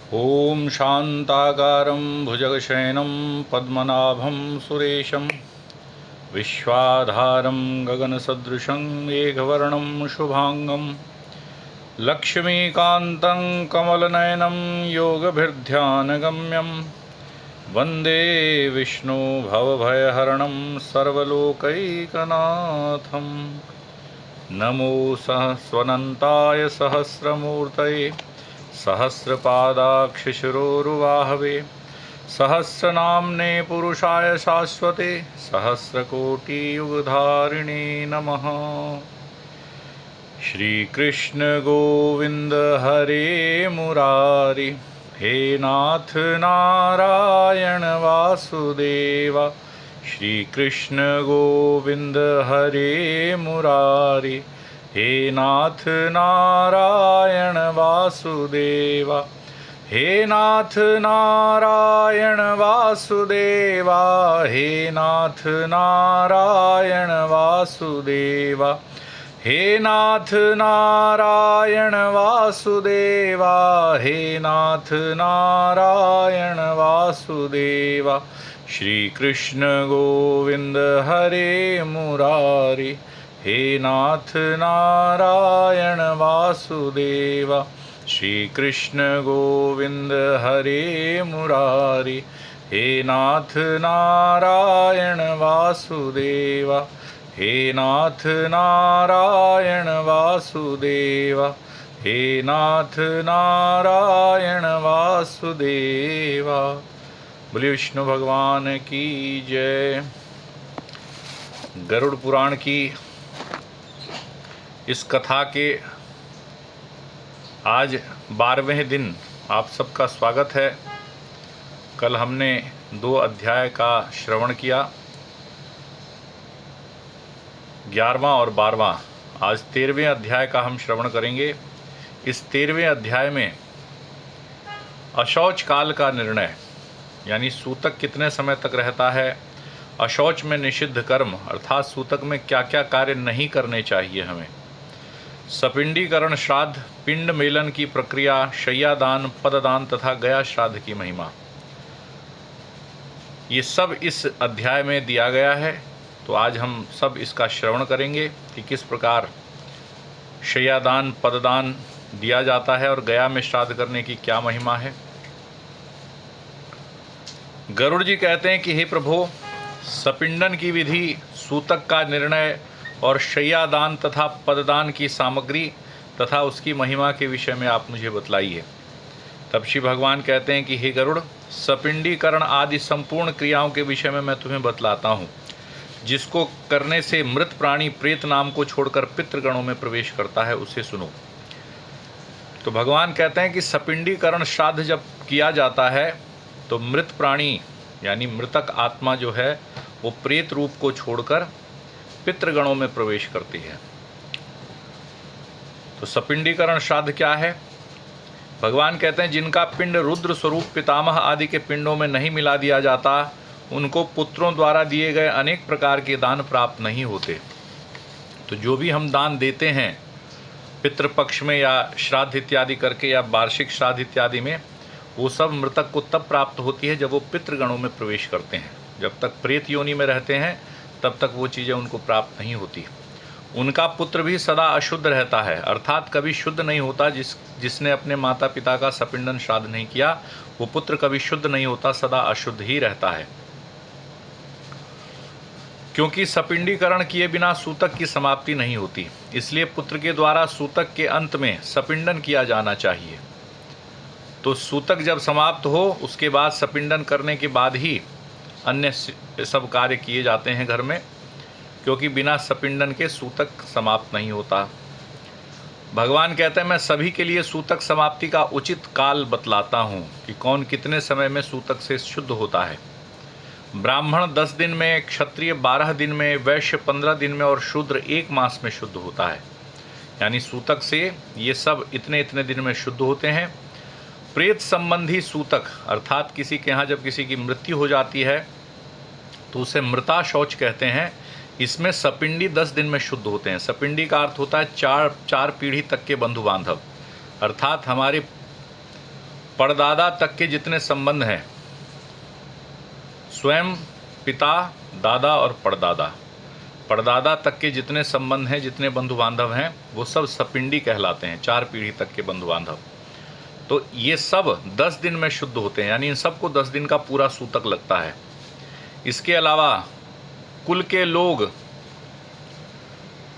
ॐ शान्ताकारं भुजगशयनं पद्मनाभं सुरेशं विश्वाधारं गगनसदृशं मेघवर्णं शुभांगं लक्ष्मीकान्तं कमलनयनं योगभिर्ध्यानगम्यं वन्दे विष्णु भवभयहरणं सर्वलोकैकनाथं। नमो सहस्वनन्ताय सहस्रमूर्तये सहस्रपादाक्षिशिरोरुवाहवे सहस्रनाम्ने पुरुषाय शाश्वते सहस्रकोटियुगधारिणे नमः। श्रीकृष्ण गोविंद हरे मुरारी, हे नाथ नारायण वासुदेवा। श्रीकृष्ण गोविंद हरे मुरारी, हे नाथ नारायण वासुदेवा। हे नाथ नारायण वासुदेवा, हे नाथ नारायण वासुदेवा। हे नाथ नारायण वासुदेवा, हे नाथ नारायण वासुदेवा। श्री कृष्ण गोविंद हरे मुरारी, हे नाथ नारायण वासुदेवा। श्री कृष्ण गोविंद हरे मुरारी, हे नाथ नारायण वासुदेवा। हे नाथ नारायण वासुदेवा, हे नाथ नारायण वासुदेवा। बोलिए विष्णु भगवान की जय। गरुड़ पुराण की इस कथा के आज 12वें दिन आप सबका स्वागत है। कल हमने 2 अध्याय का श्रवण किया, 11वां और 12वां। आज 13वें अध्याय का हम श्रवण करेंगे। इस 13वें अध्याय में अशौच काल का निर्णय, यानी सूतक कितने समय तक रहता है, अशौच में निषिद्ध कर्म अर्थात सूतक में क्या क्या कार्य नहीं करने चाहिए हमें, सपिंडीकरण श्राद्ध, पिंड मेलन की प्रक्रिया, शय्यादान, पददान तथा गया श्राद्ध की महिमा, ये सब इस अध्याय में दिया गया है। तो आज हम सब इसका श्रवण करेंगे कि किस प्रकार शय्यादान, पददान दिया जाता है और गया में श्राद्ध करने की क्या महिमा है। गरुड़ जी कहते हैं कि हे प्रभु, सपिंडन की विधि, सूतक का निर्णय और शय्यादान तथा पददान की सामग्री तथा उसकी महिमा के विषय में आप मुझे बतलाइए। तब श्री भगवान कहते हैं कि हे गरुड़, सपिंडीकरण आदि संपूर्ण क्रियाओं के विषय में मैं तुम्हें बतलाता हूँ, जिसको करने से मृत प्राणी प्रेत नाम को छोड़कर पितृगणों में प्रवेश करता है, उसे सुनो। तो भगवान कहते हैं कि सपिंडीकरण श्राद्ध जब किया जाता है तो मृत प्राणी यानी मृतक आत्मा जो है वो प्रेत रूप को छोड़कर पितृगणों में प्रवेश करती है। तो सपिंडीकरण श्राद्ध क्या है? भगवान कहते हैं जिनका पिंड रुद्र स्वरूप पितामह आदि के पिंडों में नहीं मिला दिया जाता, उनको पुत्रों द्वारा दिए गए अनेक प्रकार के दान प्राप्त नहीं होते। तो जो भी हम दान देते हैं पितृपक्ष में या श्राद्ध इत्यादि करके या वार्षिक श्राद्ध इत्यादि में, वो सब मृतक को तब प्राप्त होती है जब वो पितृगणों में प्रवेश करते हैं। जब तक प्रेत योनि में रहते हैं तब तक वो चीज़ें उनको प्राप्त नहीं होती। उनका पुत्र भी सदा अशुद्ध रहता है, अर्थात कभी शुद्ध नहीं होता। जिसने अपने माता पिता का सपिंडन श्राद्ध नहीं किया, वो पुत्र कभी शुद्ध नहीं होता, सदा अशुद्ध ही रहता है। क्योंकि सपिंडीकरण किए बिना सूतक की समाप्ति नहीं होती, इसलिए पुत्र के द्वारा सूतक के अंत में सपिंडन किया जाना चाहिए। तो सूतक जब समाप्त हो उसके बाद सपिंडन करने के बाद ही अन्य सब कार्य किए जाते हैं घर में, क्योंकि बिना सपिंडन के सूतक समाप्त नहीं होता। भगवान कहते हैं मैं सभी के लिए सूतक समाप्ति का उचित काल बतलाता हूँ कि कौन कितने समय में सूतक से शुद्ध होता है। ब्राह्मण 10 दिन में, क्षत्रिय 12 दिन में, वैश्य 15 दिन में और शूद्र 1 मास में शुद्ध होता है। यानी सूतक से ये सब इतने इतने दिन में शुद्ध होते हैं। प्रेत संबंधी सूतक अर्थात किसी के यहाँ जब किसी की मृत्यु हो जाती है तो उसे मृता शौच कहते हैं। इसमें सपिंडी 10 दिन में शुद्ध होते हैं। सपिंडी का अर्थ होता है चार पीढ़ी तक के बंधु बांधव, अर्थात हमारे परदादा तक के जितने संबंध हैं, स्वयं पिता, दादा और परदादा, परदादा तक के जितने संबंध हैं, जितने बंधु बांधव हैं, वो सब सपिंडी कहलाते हैं। 4 पीढ़ी तक के बंधु बांधव, तो ये सब 10 दिन में शुद्ध होते हैं, यानी इन सबको 10 दिन का पूरा सूतक लगता है। इसके अलावा कुल के लोग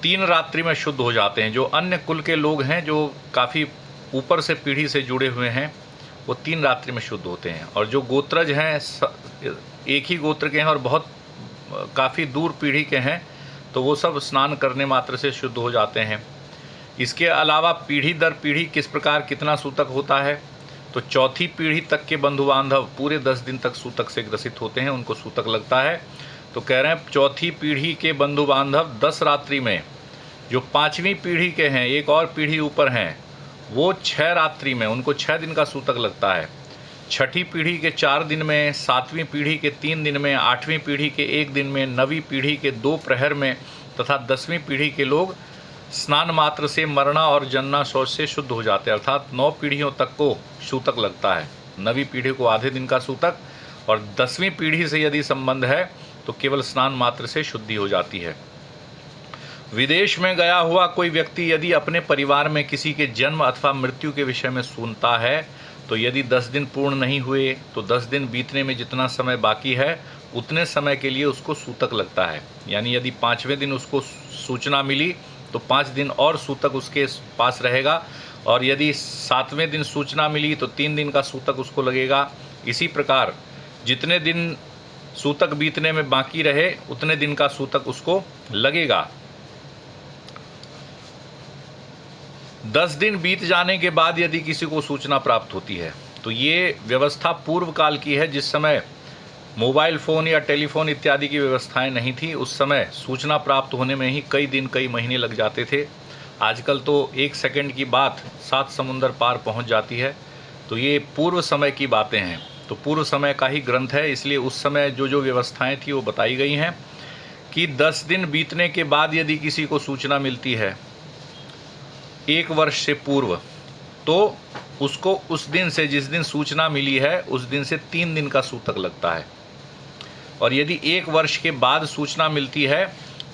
3 रात्रि में शुद्ध हो जाते हैं। जो अन्य कुल के लोग हैं, जो काफ़ी ऊपर से पीढ़ी से जुड़े हुए हैं, वो 3 रात्रि में शुद्ध होते हैं। और जो गोत्रज हैं, एक ही गोत्र के हैं और बहुत काफ़ी दूर पीढ़ी के हैं, तो वो सब स्नान करने मात्र से शुद्ध हो जाते हैं। इसके अलावा पीढ़ी दर पीढ़ी किस प्रकार कितना सूतक होता है, तो चौथी पीढ़ी तक के बंधु बांधव पूरे 10 दिन तक सूतक से ग्रसित होते हैं, उनको सूतक लगता है। तो कह रहे हैं चौथी पीढ़ी के बंधु बांधव 10 रात्रि में, जो 5वीं पीढ़ी के हैं, एक और पीढ़ी ऊपर हैं, वो 6 रात्रि में, उनको 6 दिन का सूतक लगता है। छठी पीढ़ी के 4 दिन में, 7वीं पीढ़ी के 3 दिन में, 8वीं पीढ़ी के 1 दिन में, 9वीं पीढ़ी के 2 प्रहर में तथा 10वीं पीढ़ी के लोग स्नान मात्र से मरना और जन्ना शौच से शुद्ध हो जाते हैं। अर्थात 9 पीढ़ियों तक को सूतक लगता है। 9वीं पीढ़ी को आधे दिन का सूतक, और 10वीं पीढ़ी से यदि संबंध है तो केवल स्नान मात्र से शुद्धि हो जाती है। विदेश में गया हुआ कोई व्यक्ति यदि अपने परिवार में किसी के जन्म अथवा मृत्यु के विषय में सुनता है, तो यदि 10 दिन पूर्ण नहीं हुए तो 10 दिन बीतने में जितना समय बाकी है, उतने समय के लिए उसको सूतक लगता है। यानी यदि 5वें दिन उसको सूचना मिली तो 5 दिन और सूतक उसके पास रहेगा, और यदि 7वें दिन सूचना मिली तो 3 दिन का सूतक उसको लगेगा। इसी प्रकार जितने दिन सूतक बीतने में बाकी रहे, उतने दिन का सूतक उसको लगेगा। 10 दिन बीत जाने के बाद यदि किसी को सूचना प्राप्त होती है, तो ये व्यवस्था पूर्व काल की है, जिस समय मोबाइल फ़ोन या टेलीफोन इत्यादि की व्यवस्थाएं नहीं थी। उस समय सूचना प्राप्त होने में ही कई दिन, कई महीने लग जाते थे। आजकल तो 1 सेकंड की बात 7 समुंदर पार पहुंच जाती है। तो ये पूर्व समय की बातें हैं, तो पूर्व समय का ही ग्रंथ है, इसलिए उस समय जो जो व्यवस्थाएं थी वो बताई गई हैं कि 10 दिन बीतने के बाद यदि किसी को सूचना मिलती है 1 वर्ष से पूर्व, तो उसको उस दिन से, जिस दिन सूचना मिली है, उस दिन से 3 दिन का सूतक लगता है। और यदि 1 वर्ष के बाद सूचना मिलती है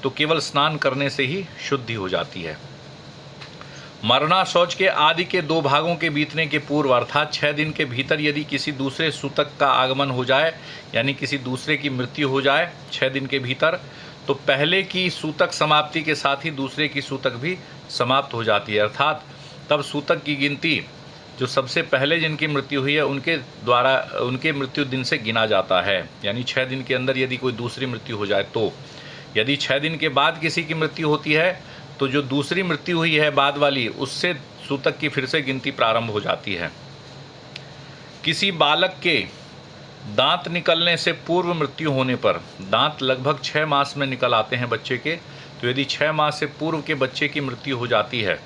तो केवल स्नान करने से ही शुद्धि हो जाती है। मरना शौच के आदि के 2 भागों के बीतने के पूर्व, अर्थात 6 दिन के भीतर यदि किसी दूसरे सूतक का आगमन हो जाए, यानी किसी दूसरे की मृत्यु हो जाए 6 दिन के भीतर, तो पहले की सूतक समाप्ति के साथ ही दूसरे की सूतक भी समाप्त हो जाती है। अर्थात तब सूतक की गिनती जो सबसे पहले जिनकी मृत्यु हुई है उनके द्वारा, उनके मृत्यु दिन से गिना जाता है। यानी 6 दिन के अंदर यदि कोई दूसरी मृत्यु हो जाए, तो यदि 6 दिन के बाद किसी की मृत्यु होती है, तो जो दूसरी मृत्यु हुई है बाद वाली, उससे सूतक की फिर से गिनती प्रारंभ हो जाती है। किसी बालक के दांत निकलने से पूर्व मृत्यु होने पर, दांत लगभग 6 मास में निकल आते हैं बच्चे के, तो यदि 6 मास से पूर्व के बच्चे की मृत्यु हो जाती है,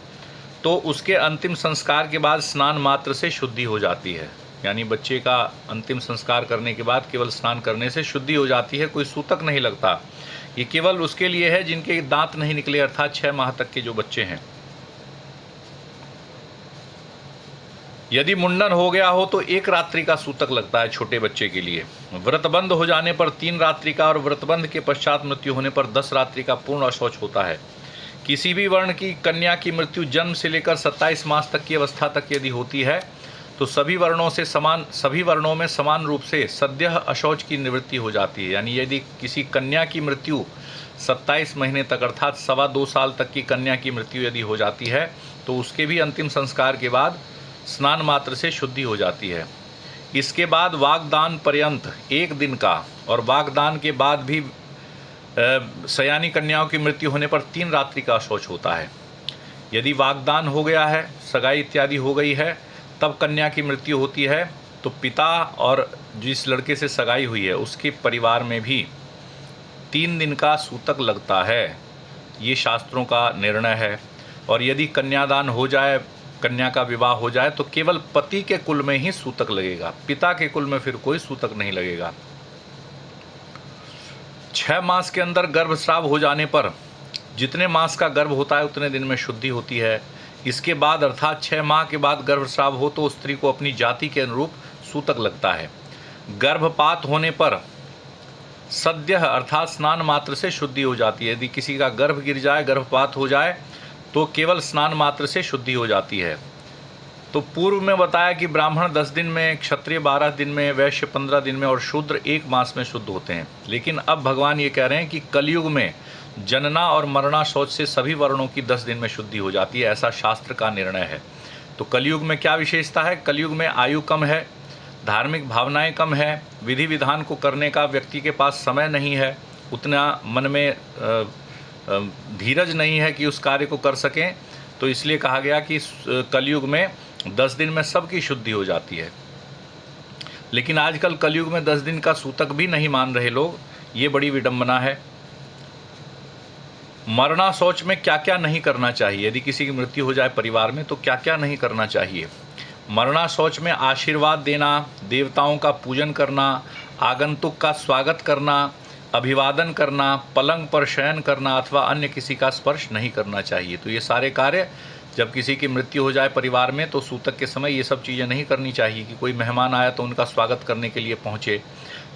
तो उसके अंतिम संस्कार के बाद स्नान मात्र से शुद्धि हो जाती है। यानी बच्चे का अंतिम संस्कार करने के बाद केवल स्नान करने से शुद्धि हो जाती है, कोई सूतक नहीं लगता। ये केवल उसके लिए है जिनके दांत नहीं निकले, अर्थात 6 माह तक के जो बच्चे हैं। यदि मुंडन हो गया हो तो 1 रात्रि का सूतक लगता है छोटे बच्चे के लिए। व्रतबंध हो जाने पर 3 रात्रि का, और व्रतबंध के पश्चात मृत्यु होने पर 10 रात्रि का पूर्ण अशौच होता है। किसी भी वर्ण की कन्या की मृत्यु जन्म से लेकर 27 मास तक की अवस्था तक यदि होती है, तो सभी वर्णों में समान रूप से सद्यः अशौच की निवृत्ति हो जाती है। यानी यदि किसी कन्या की मृत्यु 27 महीने तक, अर्थात 2.25 साल तक की कन्या की मृत्यु यदि हो जाती है, तो उसके भी अंतिम संस्कार के बाद स्नान मात्र से शुद्धि हो जाती है। इसके बाद वागदान पर्यंत 1 दिन का, और वागदान के बाद भी सयानी कन्याओं की मृत्यु होने पर 3 रात्रि का अशौच होता है। यदि वागदान हो गया है, सगाई इत्यादि हो गई है, तब कन्या की मृत्यु होती है, तो पिता और जिस लड़के से सगाई हुई है उसके परिवार में भी 3 दिन का सूतक लगता है। ये शास्त्रों का निर्णय है। और यदि कन्यादान हो जाए, कन्या का विवाह हो जाए, तो केवल पति के कुल में ही सूतक लगेगा, पिता के कुल में फिर कोई सूतक नहीं लगेगा। 6 मास के अंदर गर्भस्राव हो जाने पर जितने मास का गर्भ होता है उतने दिन में शुद्धि होती है। इसके बाद अर्थात 6 माह के बाद गर्भस्राव हो तो स्त्री को अपनी जाति के अनुरूप सूतक लगता है। गर्भपात होने पर सद्य अर्थात स्नान मात्र से शुद्धि हो जाती है। यदि किसी का गर्भ गिर जाए, गर्भपात हो जाए, तो केवल स्नान मात्र से शुद्धि हो जाती है। तो पूर्व में बताया कि ब्राह्मण 10 दिन में, क्षत्रिय 12 दिन में, वैश्य 15 दिन में और शूद्र 1 मास में शुद्ध होते हैं। लेकिन अब भगवान ये कह रहे हैं कि कलयुग में जनना और मरना शौच से सभी वर्णों की 10 दिन में शुद्धि हो जाती है, ऐसा शास्त्र का निर्णय है। तो कलयुग में क्या विशेषता है? कलयुग में आयु कम है, धार्मिक भावनाएं कम है, विधि विधान को करने का व्यक्ति के पास समय नहीं है, उतना मन में धीरज नहीं है कि उस कार्य को कर सकें। तो इसलिए कहा गया कि कलयुग में 10 दिन में सबकी शुद्धि हो जाती है। लेकिन आजकल कलयुग में 10 दिन का सूतक भी नहीं मान रहे लोग, ये बड़ी विडंबना है। मरना शौच में क्या क्या नहीं करना चाहिए? यदि किसी की मृत्यु हो जाए परिवार में तो क्या क्या नहीं करना चाहिए? मरना शौच में आशीर्वाद देना, देवताओं का पूजन करना, आगंतुक का स्वागत करना, अभिवादन करना, पलंग पर शयन करना अथवा अन्य किसी का स्पर्श नहीं करना चाहिए। तो ये सारे कार्य जब किसी की मृत्यु हो जाए परिवार में तो सूतक के समय ये सब चीज़ें नहीं करनी चाहिए कि कोई मेहमान आया तो उनका स्वागत करने के लिए पहुँचे,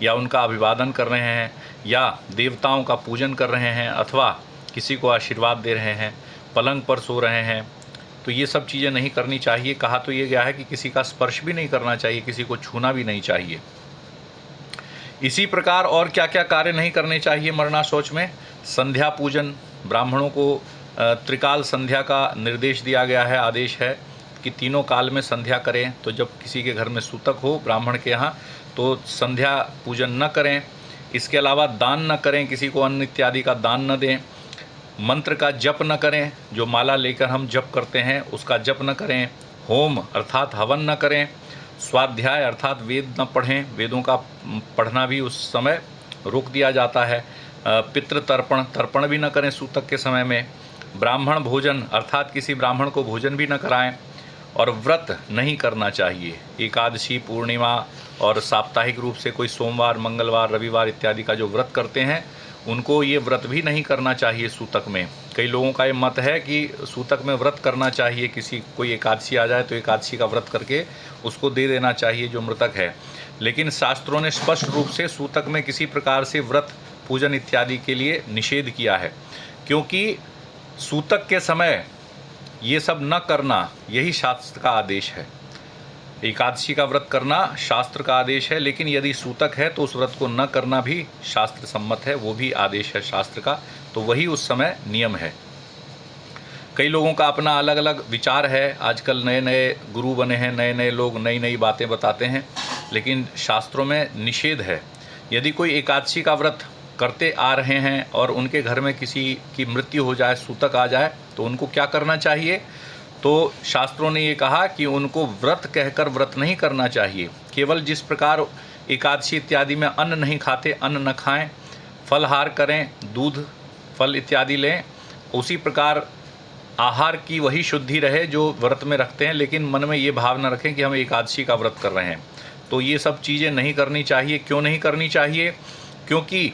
या उनका अभिवादन कर रहे हैं, या देवताओं का पूजन कर रहे हैं, अथवा किसी को आशीर्वाद दे रहे हैं, पलंग पर सो रहे हैं। तो ये सब चीज़ें नहीं करनी चाहिए। कहा तो ये गया है कि किसी का स्पर्श भी नहीं करना चाहिए, किसी को छूना भी नहीं चाहिए। इसी प्रकार और क्या क्या कार्य नहीं करने चाहिए मरना शौच में? संध्या पूजन, ब्राह्मणों को त्रिकाल संध्या का निर्देश दिया गया है, आदेश है कि तीनों काल में संध्या करें। तो जब किसी के घर में सूतक हो ब्राह्मण के यहाँ तो संध्या पूजन न करें। इसके अलावा दान न करें, किसी को अन्न इत्यादि का दान न दें। मंत्र का जप न करें, जो माला लेकर हम जप करते हैं उसका जप न करें। होम अर्थात हवन न करें। स्वाध्याय अर्थात वेद न पढ़ें, वेदों का पढ़ना भी उस समय रोक दिया जाता है। पितृ तर्पण, तर्पण भी न करें सूतक के समय में। ब्राह्मण भोजन अर्थात किसी ब्राह्मण को भोजन भी न कराएं। और व्रत नहीं करना चाहिए। एकादशी, पूर्णिमा और साप्ताहिक रूप से कोई सोमवार, मंगलवार, रविवार इत्यादि का जो व्रत करते हैं उनको ये व्रत भी नहीं करना चाहिए सूतक में। कई लोगों का ये मत है कि सूतक में व्रत करना चाहिए, किसी कोई एकादशी आ जाए तो एकादशी का व्रत करके उसको दे देना चाहिए जो मृतक है। लेकिन शास्त्रों ने स्पष्ट रूप से सूतक में किसी प्रकार से व्रत, पूजन इत्यादि के लिए निषेध किया है, क्योंकि सूतक के समय ये सब न करना यही शास्त्र का आदेश है। एकादशी का व्रत करना शास्त्र का आदेश है, लेकिन यदि सूतक है तो उस व्रत को न करना भी शास्त्र सम्मत है, वो भी आदेश है शास्त्र का। तो वही उस समय नियम है। कई लोगों का अपना अलग अलग विचार है। आजकल नए नए गुरु बने हैं, नए नए लोग नई नई बातें बताते हैं, लेकिन शास्त्रों में निषेध है। यदि कोई एकादशी का व्रत करते आ रहे हैं और उनके घर में किसी की मृत्यु हो जाए, सूतक आ जाए, तो उनको क्या करना चाहिए? तो शास्त्रों ने ये कहा कि उनको व्रत कहकर व्रत नहीं करना चाहिए। केवल जिस प्रकार एकादशी इत्यादि में अन्न नहीं खाते, अन्न न खाएं, फलहार करें, दूध फल इत्यादि लें, उसी प्रकार आहार की वही शुद्धि रहे जो व्रत में रखते हैं, लेकिन मन में ये भाव न रखें कि हम एकादशी का व्रत कर रहे हैं। तो ये सब चीज़ें नहीं करनी चाहिए। क्यों नहीं करनी चाहिए? क्योंकि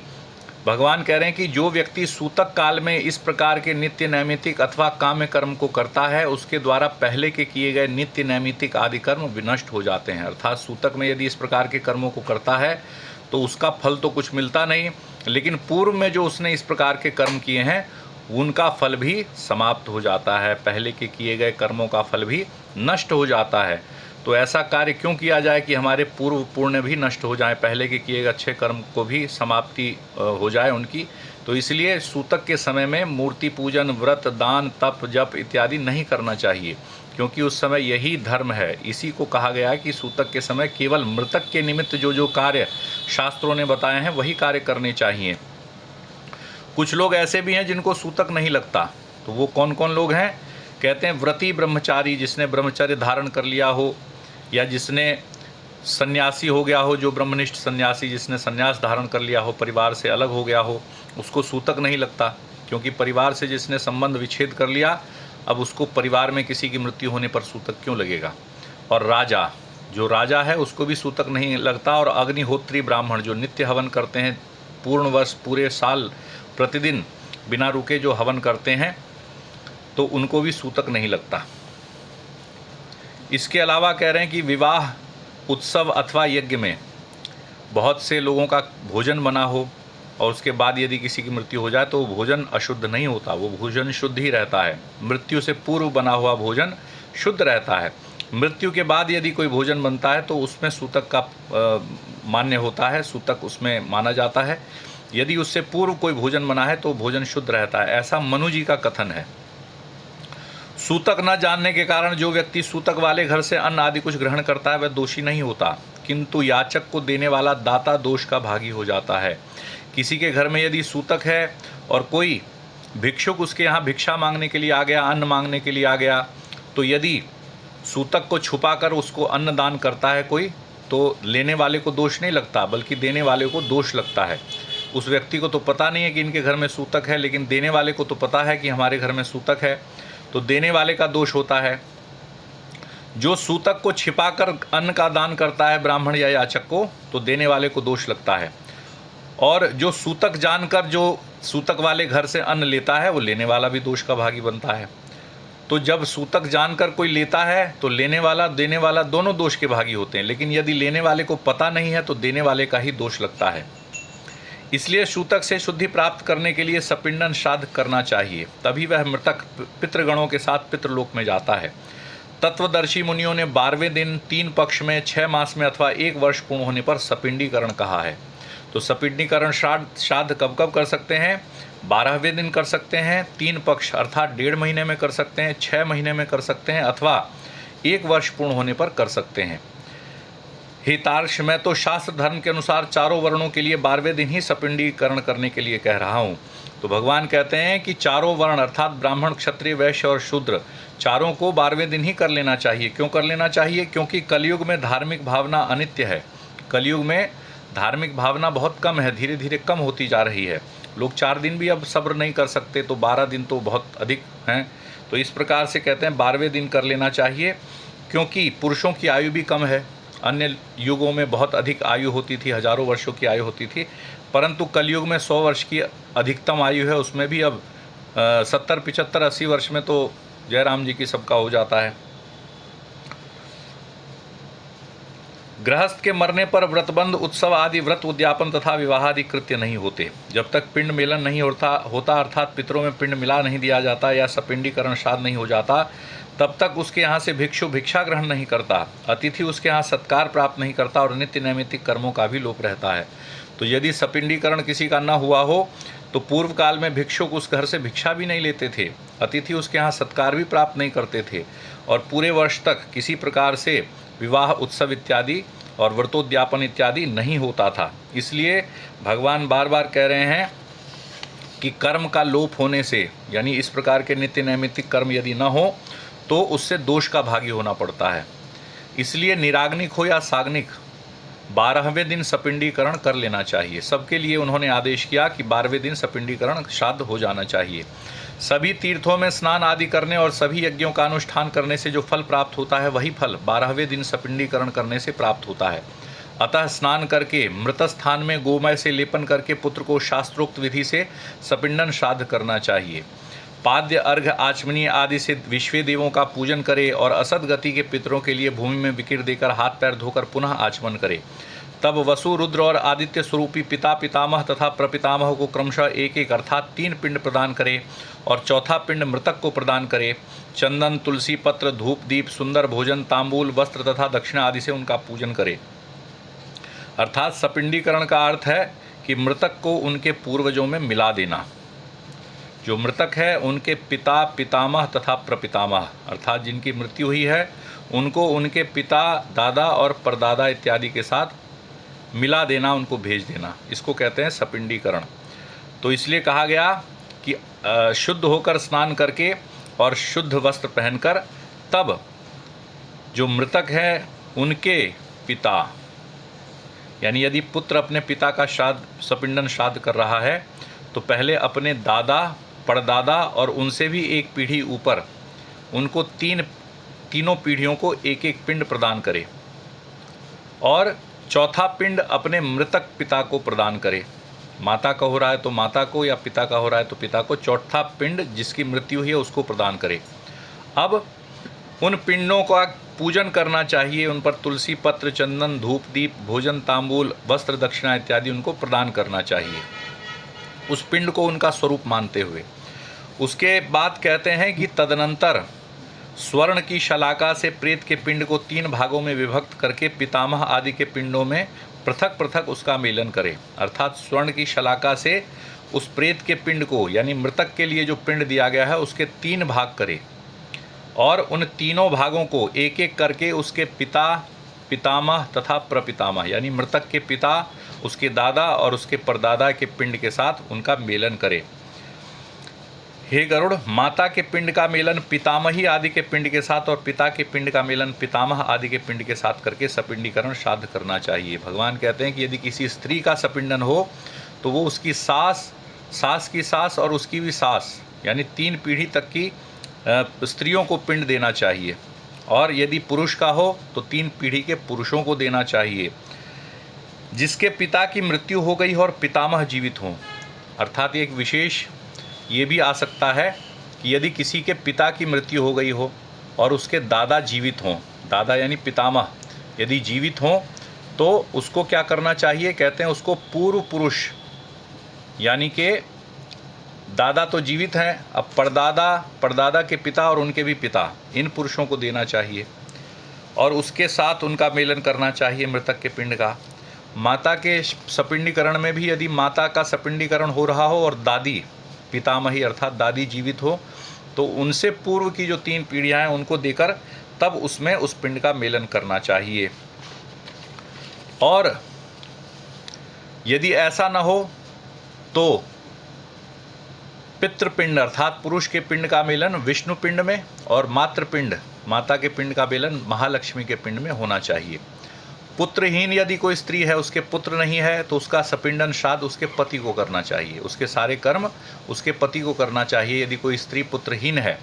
भगवान कह रहे हैं कि जो व्यक्ति सूतक काल में इस प्रकार के नित्य नैमित्तिक अथवा काम्य कर्म को करता है, उसके द्वारा पहले के किए गए नित्य नैमित्तिक आदि कर्म विनष्ट हो जाते हैं। अर्थात सूतक में यदि इस प्रकार के कर्मों को करता है तो उसका फल तो कुछ मिलता नहीं, लेकिन पूर्व में जो उसने इस प्रकार के कर्म किए हैं उनका फल भी समाप्त हो जाता है, पहले के किए गए कर्मों का फल भी नष्ट हो जाता है। तो ऐसा कार्य क्यों किया जाए कि हमारे पूर्व पुण्य भी नष्ट हो जाए, पहले के किए गए अच्छे कर्म को भी समाप्ति हो जाए उनकी। तो इसलिए सूतक के समय में मूर्ति पूजन, व्रत, दान, तप, जप इत्यादि नहीं करना चाहिए, क्योंकि उस समय यही धर्म है। इसी को कहा गया है कि सूतक के समय केवल मृतक के निमित्त जो जो कार्य शास्त्रों ने बताए हैं वही कार्य करने चाहिए। कुछ लोग ऐसे भी हैं जिनको सूतक नहीं लगता। तो वो कौन कौन लोग हैं? कहते हैं व्रती ब्रह्मचारी, जिसने ब्रह्मचर्य धारण कर लिया हो, या जिसने सन्यासी हो गया हो, जो ब्रह्मनिष्ठ सन्यासी जिसने सन्यास धारण कर लिया हो, परिवार से अलग हो गया हो, उसको सूतक नहीं लगता। क्योंकि परिवार से जिसने संबंध विच्छेद कर लिया, अब उसको परिवार में किसी की मृत्यु होने पर सूतक क्यों लगेगा? और राजा, जो राजा है उसको भी सूतक नहीं लगता। और अग्निहोत्री ब्राह्मण जो नित्य हवन करते हैं, पूर्ण वर्ष पूरे साल प्रतिदिन बिना रुके जो हवन करते हैं, तो उनको भी सूतक नहीं लगता। इसके अलावा कह रहे हैं कि विवाह उत्सव अथवा यज्ञ में बहुत से लोगों का भोजन बना हो और उसके बाद यदि किसी की मृत्यु हो जाए तो वो भोजन अशुद्ध नहीं होता, वो भोजन शुद्ध ही रहता है। मृत्यु से पूर्व बना हुआ भोजन शुद्ध रहता है। मृत्यु के बाद यदि कोई भोजन बनता है तो उसमें सूतक का मान्य होता है, सूतक उसमें माना जाता है। यदि उससे पूर्व कोई भोजन बना है तो भोजन शुद्ध रहता है, ऐसा मनु जी का कथन है। सूतक न जानने के कारण जो व्यक्ति सूतक वाले घर से अन्न आदि कुछ ग्रहण करता है वह दोषी नहीं होता, किंतु याचक को देने वाला दाता दोष का भागी हो जाता है। किसी के घर में यदि सूतक है और कोई भिक्षुक उसके यहाँ भिक्षा मांगने के लिए आ गया, अन्न मांगने के लिए आ गया, तो यदि सूतक को छुपाकर उसको अन्न दान करता है कोई, तो लेने वाले को दोष नहीं लगता बल्कि देने वाले को दोष लगता है। उस व्यक्ति को तो पता नहीं है कि इनके घर में सूतक है, लेकिन देने वाले को तो पता है कि हमारे घर में सूतक है, तो देने वाले का दोष होता है। जो सूतक को छिपाकर अन्न का दान करता है ब्राह्मण या याचक को, तो देने वाले को दोष लगता है। और जो सूतक जानकर जो सूतक वाले घर से अन्न लेता है, वो लेने वाला भी दोष का भागी बनता है। तो जब सूतक जानकर कोई लेता है तो लेने वाला देने वाला दोनों दोष के भागी होते हैं, लेकिन यदि लेने वाले को पता नहीं है तो देने वाले का ही दोष लगता है। इसलिए सूतक से शुद्धि प्राप्त करने के लिए सपिंडन श्राद्ध करना चाहिए, तभी वह मृतक पितृगणों के साथ पितृलोक में जाता है। तत्वदर्शी मुनियों ने 12वें दिन, 3 पक्ष में, 6 मास में अथवा 1 वर्ष पूर्ण होने पर सपिंडीकरण कहा है। तो सपिंडीकरण श्राद्ध कब कब कर सकते हैं? 12वें दिन कर सकते हैं, 3 पक्ष अर्थात 1.5 महीने में कर सकते हैं, 6 महीने में कर सकते हैं, अथवा 1 वर्ष पूर्ण होने पर कर सकते हैं। हितार्ष, मैं तो शास्त्र धर्म के अनुसार चारों वर्णों के लिए 12वें दिन ही सपिंडीकरण करने के लिए कह रहा हूँ। तो भगवान कहते हैं कि चारों वर्ण अर्थात ब्राह्मण, क्षत्रिय, वैश्य और शूद्र चारों को 12वें दिन ही कर लेना चाहिए। क्यों कर लेना चाहिए? क्योंकि कलयुग में धार्मिक भावना अनित्य है। कलयुग में धार्मिक भावना बहुत कम है, धीरे धीरे कम होती जा रही है। लोग 4 दिन भी अब सब्र नहीं कर सकते, तो 12 दिन तो बहुत अधिक हैं। तो इस प्रकार से कहते हैं 12वें दिन कर लेना चाहिए, क्योंकि पुरुषों की आयु भी कम है। अन्य युगों में बहुत अधिक आयु होती थी, हजारों वर्षों की आयु होती थी, परंतु कलयुग में 100 वर्ष की अधिकतम आयु है। उसमें भी अब 70, 75, 80 वर्ष में तो जयराम जी की सबका हो जाता है। गृहस्थ के मरने पर व्रतबंध, उत्सव आदि व्रत उद्यापन तथा विवाह आदि कृत्य नहीं होते। जब तक पिंड मेलन नहीं होता अर्थात पितरों में पिंड मिला नहीं दिया जाता या सपिंडीकरण श्राद्ध नहीं हो जाता, तब तक उसके यहाँ से भिक्षु भिक्षा ग्रहण नहीं करता, अतिथि उसके यहाँ सत्कार प्राप्त नहीं करता और नित्य नैमित्तिक कर्मों का भी लोप रहता है। तो यदि सपिंडीकरण किसी का न हुआ हो तो पूर्व काल में भिक्षुक उस घर से भिक्षा भी नहीं लेते थे, अतिथि उसके यहाँ सत्कार भी प्राप्त नहीं करते थे, और पूरे वर्ष तक किसी प्रकार से विवाह उत्सव इत्यादि और व्रतोद्यापन इत्यादि नहीं होता था। इसलिए भगवान बार बार कह रहे हैं कि कर्म का लोप होने से, यानी इस प्रकार के नित्य नैमित्तिक कर्म यदि न हो तो उससे दोष का भागी होना पड़ता है। इसलिए निराग्निक हो या साग्निक 12वें दिन सपिंडीकरण कर लेना चाहिए। सबके लिए उन्होंने आदेश किया कि 12वें दिन सपिंडीकरण श्राद्ध हो जाना चाहिए। सभी तीर्थों में स्नान आदि करने और सभी यज्ञों का अनुष्ठान करने से जो फल प्राप्त होता है वही फल 12वें दिन सपिंडीकरण करने से प्राप्त होता है। अतः स्नान करके मृत स्थान में गोमय से लेपन करके पुत्र को शास्त्रोक्त विधि से सपिंडन श्राद्ध करना चाहिए। पाद्य, अर्घ, आचमनी आदि से विश्व देवों का पूजन करे और असद गति के पितरों के लिए भूमि में विकिर देकर हाथ पैर धोकर पुनः आचमन करे। तब वसु, रुद्र और आदित्य स्वरूपी पिता, पितामह तथा प्रपितामह को क्रमशः एक एक अर्थात 3 पिंड प्रदान करे और चौथा पिंड मृतक को प्रदान करे। चंदन, तुलसी पत्र, धूप, दीप, सुंदर भोजन, तांबूल, वस्त्र तथा दक्षिणा आदि से उनका पूजन करे। अर्थात सपिंडीकरण का अर्थ है कि मृतक को उनके पूर्वजों में मिला देना। जो मृतक है उनके पिता, पितामह तथा प्रपितामह अर्थात जिनकी मृत्यु हुई है उनको उनके पिता, दादा और परदादा इत्यादि के साथ मिला देना, उनको भेज देना। इसको कहते हैं सपिंडीकरण। तो इसलिए कहा गया कि शुद्ध होकर स्नान करके और शुद्ध वस्त्र पहनकर तब जो मृतक है उनके पिता, यानी यदि पुत्र अपने पिता का श्राद्ध, सपिंडन श्राद्ध कर रहा है तो पहले अपने दादा, परदादा और उनसे भी एक पीढ़ी ऊपर उनको तीनों पीढ़ियों को एक एक पिंड प्रदान करे और चौथा पिंड अपने मृतक पिता को प्रदान करे। माता का हो रहा है तो माता को, या पिता का हो रहा है तो पिता को, चौथा पिंड जिसकी मृत्यु हुई है उसको प्रदान करे। अब उन पिंडों का पूजन करना चाहिए, उन पर तुलसी पत्र, चंदन, धूप, दीप, भोजन, तांबूल, वस्त्र, दक्षिणा इत्यादि उनको प्रदान करना चाहिए, उस पिंड को उनका स्वरूप मानते हुए। उसके बाद कहते हैं कि तदनंतर स्वर्ण की शलाका से प्रेत के पिंड को 3 भागों में विभक्त करके पितामह आदि के पिंडों में पृथक पृथक उसका मेलन करे। अर्थात स्वर्ण की शलाका से उस प्रेत के पिंड को, यानी मृतक के लिए जो पिंड दिया गया है, उसके 3 भाग करे और उन तीनों भागों को एक एक करके उसके पिता, पितामह तथा प्रपितामह, यानी मृतक के पिता, उसके दादा और उसके परदादा के पिंड के साथ उनका मेलन करे। हे गरुड़, माता के पिंड का मेलन पितामही आदि के पिंड के साथ और पिता के पिंड का मेलन पितामह आदि के पिंड के साथ करके सपिंडीकरण श्राद्ध करना चाहिए। भगवान कहते हैं कि यदि किसी स्त्री का सपिंडन हो तो वो उसकी सास, सास की सास और उसकी भी सास, यानी 3 पीढ़ी तक की स्त्रियों को पिंड देना चाहिए। और यदि पुरुष का हो तो 3 पीढ़ी के पुरुषों को देना चाहिए। जिसके पिता की मृत्यु हो गई हो और पितामह जीवित हों, अर्थात एक विशेष ये भी आ सकता है कि यदि किसी के पिता की मृत्यु हो गई हो और उसके दादा जीवित हों, दादा यानी पितामह यदि जीवित हों, तो उसको क्या करना चाहिए? कहते हैं उसको पूर्व पुरुष, यानी कि दादा तो जीवित हैं, अब परदादा, परदादा के पिता और उनके भी पिता, इन पुरुषों को देना चाहिए और उसके साथ उनका मेलन करना चाहिए मृतक के पिंड का। माता के सपिंडीकरण में भी यदि माता का सपिंडीकरण हो रहा हो और दादी, पितामही अर्थात दादी जीवित हो, तो उनसे पूर्व की जो 3 पीढ़ियाँ हैं उनको देकर तब उसमें उस पिंड का मेलन करना चाहिए। और यदि ऐसा न हो तो पितृपिंड अर्थात पुरुष के पिंड का मेलन विष्णु पिंड में और मातृपिंड, माता के पिंड का मेलन महालक्ष्मी के पिंड में होना चाहिए। पुत्रहीन यदि कोई स्त्री है, उसके पुत्र नहीं है, तो उसका सपिंडन श्राद्ध उसके पति को करना चाहिए, उसके सारे कर्म उसके पति को करना चाहिए। यदि कोई स्त्री पुत्रहीन है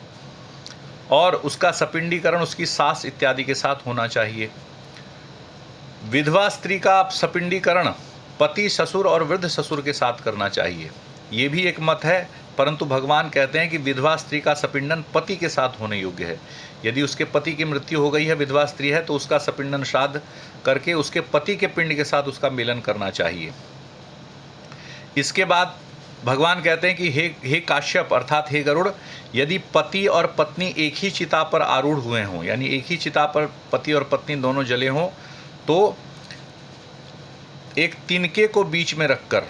और उसका सपिंडीकरण उसकी सास इत्यादि के साथ होना चाहिए। विधवा स्त्री का सपिंडीकरण पति, ससुर और वृद्ध ससुर के साथ करना चाहिए। ये भी एक मत है, परंतु भगवान कहते हैं कि विधवा स्त्री का सपिंडन पति के साथ होने योग्य है। यदि उसके पति की मृत्यु हो गई है, विधवा स्त्री है, तो उसका सपिंडन श्राद्ध करके उसके पति के पिंड के साथ उसका मिलन करना चाहिए। इसके बाद भगवान कहते हैं कि हे काश्यप अर्थात हे गरुड़, यदि पति और पत्नी एक ही चिता पर आरूढ़ हुए हों, यानी एक ही चिता पर पति और पत्नी दोनों जले हों, तो एक तिनके को बीच में रखकर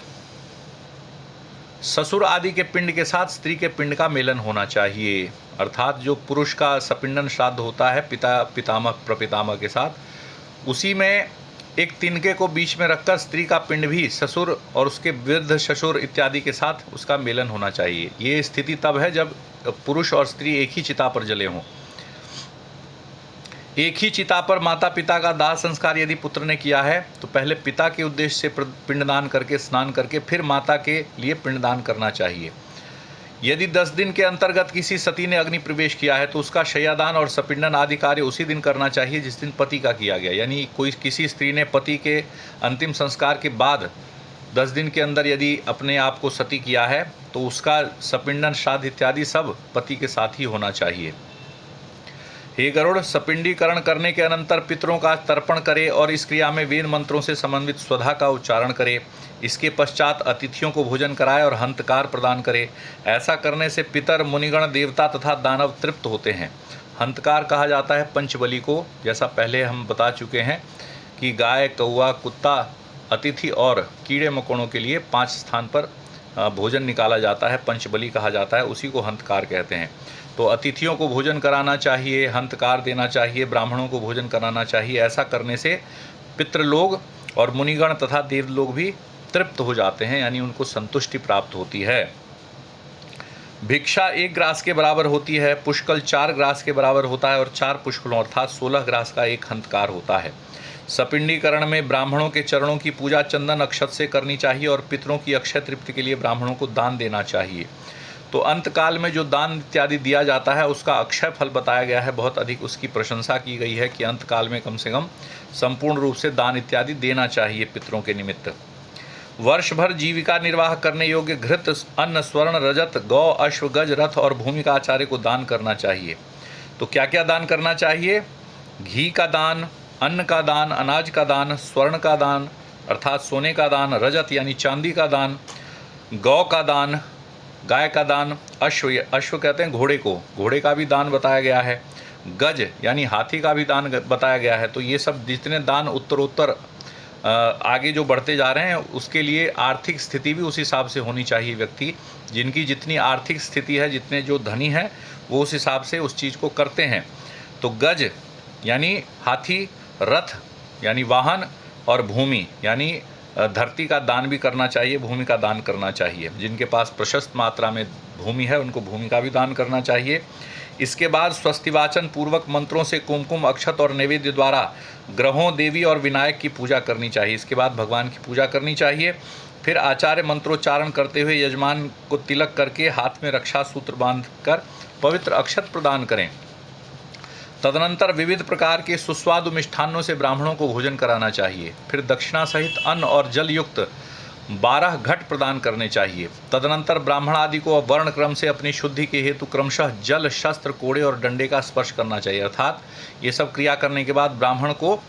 ससुर आदि के पिंड के साथ स्त्री के पिंड का मेलन होना चाहिए। अर्थात जो पुरुष का सपिंडन श्राद्ध होता है पिता, पितामह, प्रपितामह के साथ, उसी में एक तिनके को बीच में रखकर स्त्री का पिंड भी ससुर और उसके वृद्ध ससुर इत्यादि के साथ उसका मेलन होना चाहिए। ये स्थिति तब है जब पुरुष और स्त्री एक ही चिता पर जले हों। एक ही चिता पर माता पिता का दाह संस्कार यदि पुत्र ने किया है तो पहले पिता के उद्देश्य से पिंडदान करके, स्नान करके फिर माता के लिए पिंडदान करना चाहिए। यदि 10 दिन के अंतर्गत किसी सती ने अग्नि प्रवेश किया है तो उसका शय्यादान और सपिंडन आदि कार्य उसी दिन करना चाहिए जिस दिन पति का किया गया। यानी किसी स्त्री ने पति के अंतिम संस्कार के बाद 10 दिन के अंदर यदि अपने आप को सती किया है तो उसका सपिंडन, श्राद्ध इत्यादि सब पति के साथ ही होना चाहिए। हे गरुड़, सपिंडीकरण करने के अनंतर पितरों का तर्पण करे और इस क्रिया में वेद मंत्रों से संबंधित स्वधा का उच्चारण करे। इसके पश्चात अतिथियों को भोजन कराए और हंतकार प्रदान करे। ऐसा करने से पितर, मुनिगण, देवता तथा दानव तृप्त होते हैं। हंतकार कहा जाता है पंचबली को, जैसा पहले हम बता चुके हैं कि गाय, कौवा, कुत्ता, अतिथि और कीड़े मकोड़ों के लिए 5 स्थान पर भोजन निकाला जाता है, पंचबली कहा जाता है, उसी को हंतकार कहते हैं। तो अतिथियों को भोजन कराना चाहिए, हंतकार देना चाहिए, ब्राह्मणों को भोजन कराना चाहिए। ऐसा करने से पितृलोग और मुनिगण तथा देवलोग भी तृप्त हो जाते हैं, यानी उनको संतुष्टि प्राप्त होती है। भिक्षा 1 ग्रास के बराबर होती है, पुष्कल 4 ग्रास के बराबर होता है और 4 पुष्कलों अर्थात 16 ग्रास का एक हंतकार होता है। सपिंडीकरण में ब्राह्मणों के चरणों की पूजा चंदन अक्षत से करनी चाहिए और पितरों की अक्षय तृप्ति के लिए ब्राह्मणों को दान देना चाहिए। तो अंतकाल में जो दान इत्यादि दिया जाता है उसका अक्षय फल बताया गया है, बहुत अधिक उसकी प्रशंसा की गई है कि अंतकाल में कम से कम संपूर्ण रूप से दान इत्यादि देना चाहिए पितरों के निमित्त। वर्ष भर जीविका निर्वाह करने योग्य घृत, अन्न, स्वर्ण, रजत, गौ, अश्व, गज, रथ और भूमि का आचार्य को दान करना चाहिए। तो क्या क्या दान करना चाहिए? घी का दान, अन्न का दान, अनाज का दान, स्वर्ण का दान अर्थात सोने का दान, रजत यानी चांदी का दान, गौ का दान, गाय का दान, अश्व कहते हैं घोड़े को, घोड़े का भी दान बताया गया है, गज यानी हाथी का भी दान बताया गया है। तो ये सब जितने दान उत्तरोत्तर आगे जो बढ़ते जा रहे हैं उसके लिए आर्थिक स्थिति भी उस हिसाब से होनी चाहिए। व्यक्ति जिनकी जितनी आर्थिक स्थिति है, जितने जो धनी हैं, वो उस हिसाब से उस चीज़ को करते हैं। तो गज यानी हाथी, रथ यानी वाहन और भूमि यानी धरती का दान भी करना चाहिए, भूमि का दान करना चाहिए। जिनके पास प्रशस्त मात्रा में भूमि है उनको भूमि का भी दान करना चाहिए। इसके बाद स्वस्तिवाचन पूर्वक मंत्रों से कुमकुम, अक्षत और नैवेद्य द्वारा ग्रहों, देवी और विनायक की पूजा करनी चाहिए। इसके बाद भगवान की पूजा करनी चाहिए। फिर आचार्य मंत्रोच्चारण करते हुए यजमान को तिलक करके हाथ में रक्षा सूत्र बांधकर पवित्र अक्षत प्रदान करें। तदनंतर विविध प्रकार के सुस्वादु मिष्ठान्नों से ब्राह्मणों को भोजन कराना चाहिए। फिर दक्षिणा सहित अन्न और जल युक्त 12 घट प्रदान करने चाहिए। तदनंतर ब्राह्मण आदि को वर्ण क्रम से अपनी शुद्धि के हेतु क्रमशः जल, शस्त्र, कोड़े और डंडे का स्पर्श करना चाहिए। अर्थात ये सब क्रिया करने के बाद ब्राह्मण को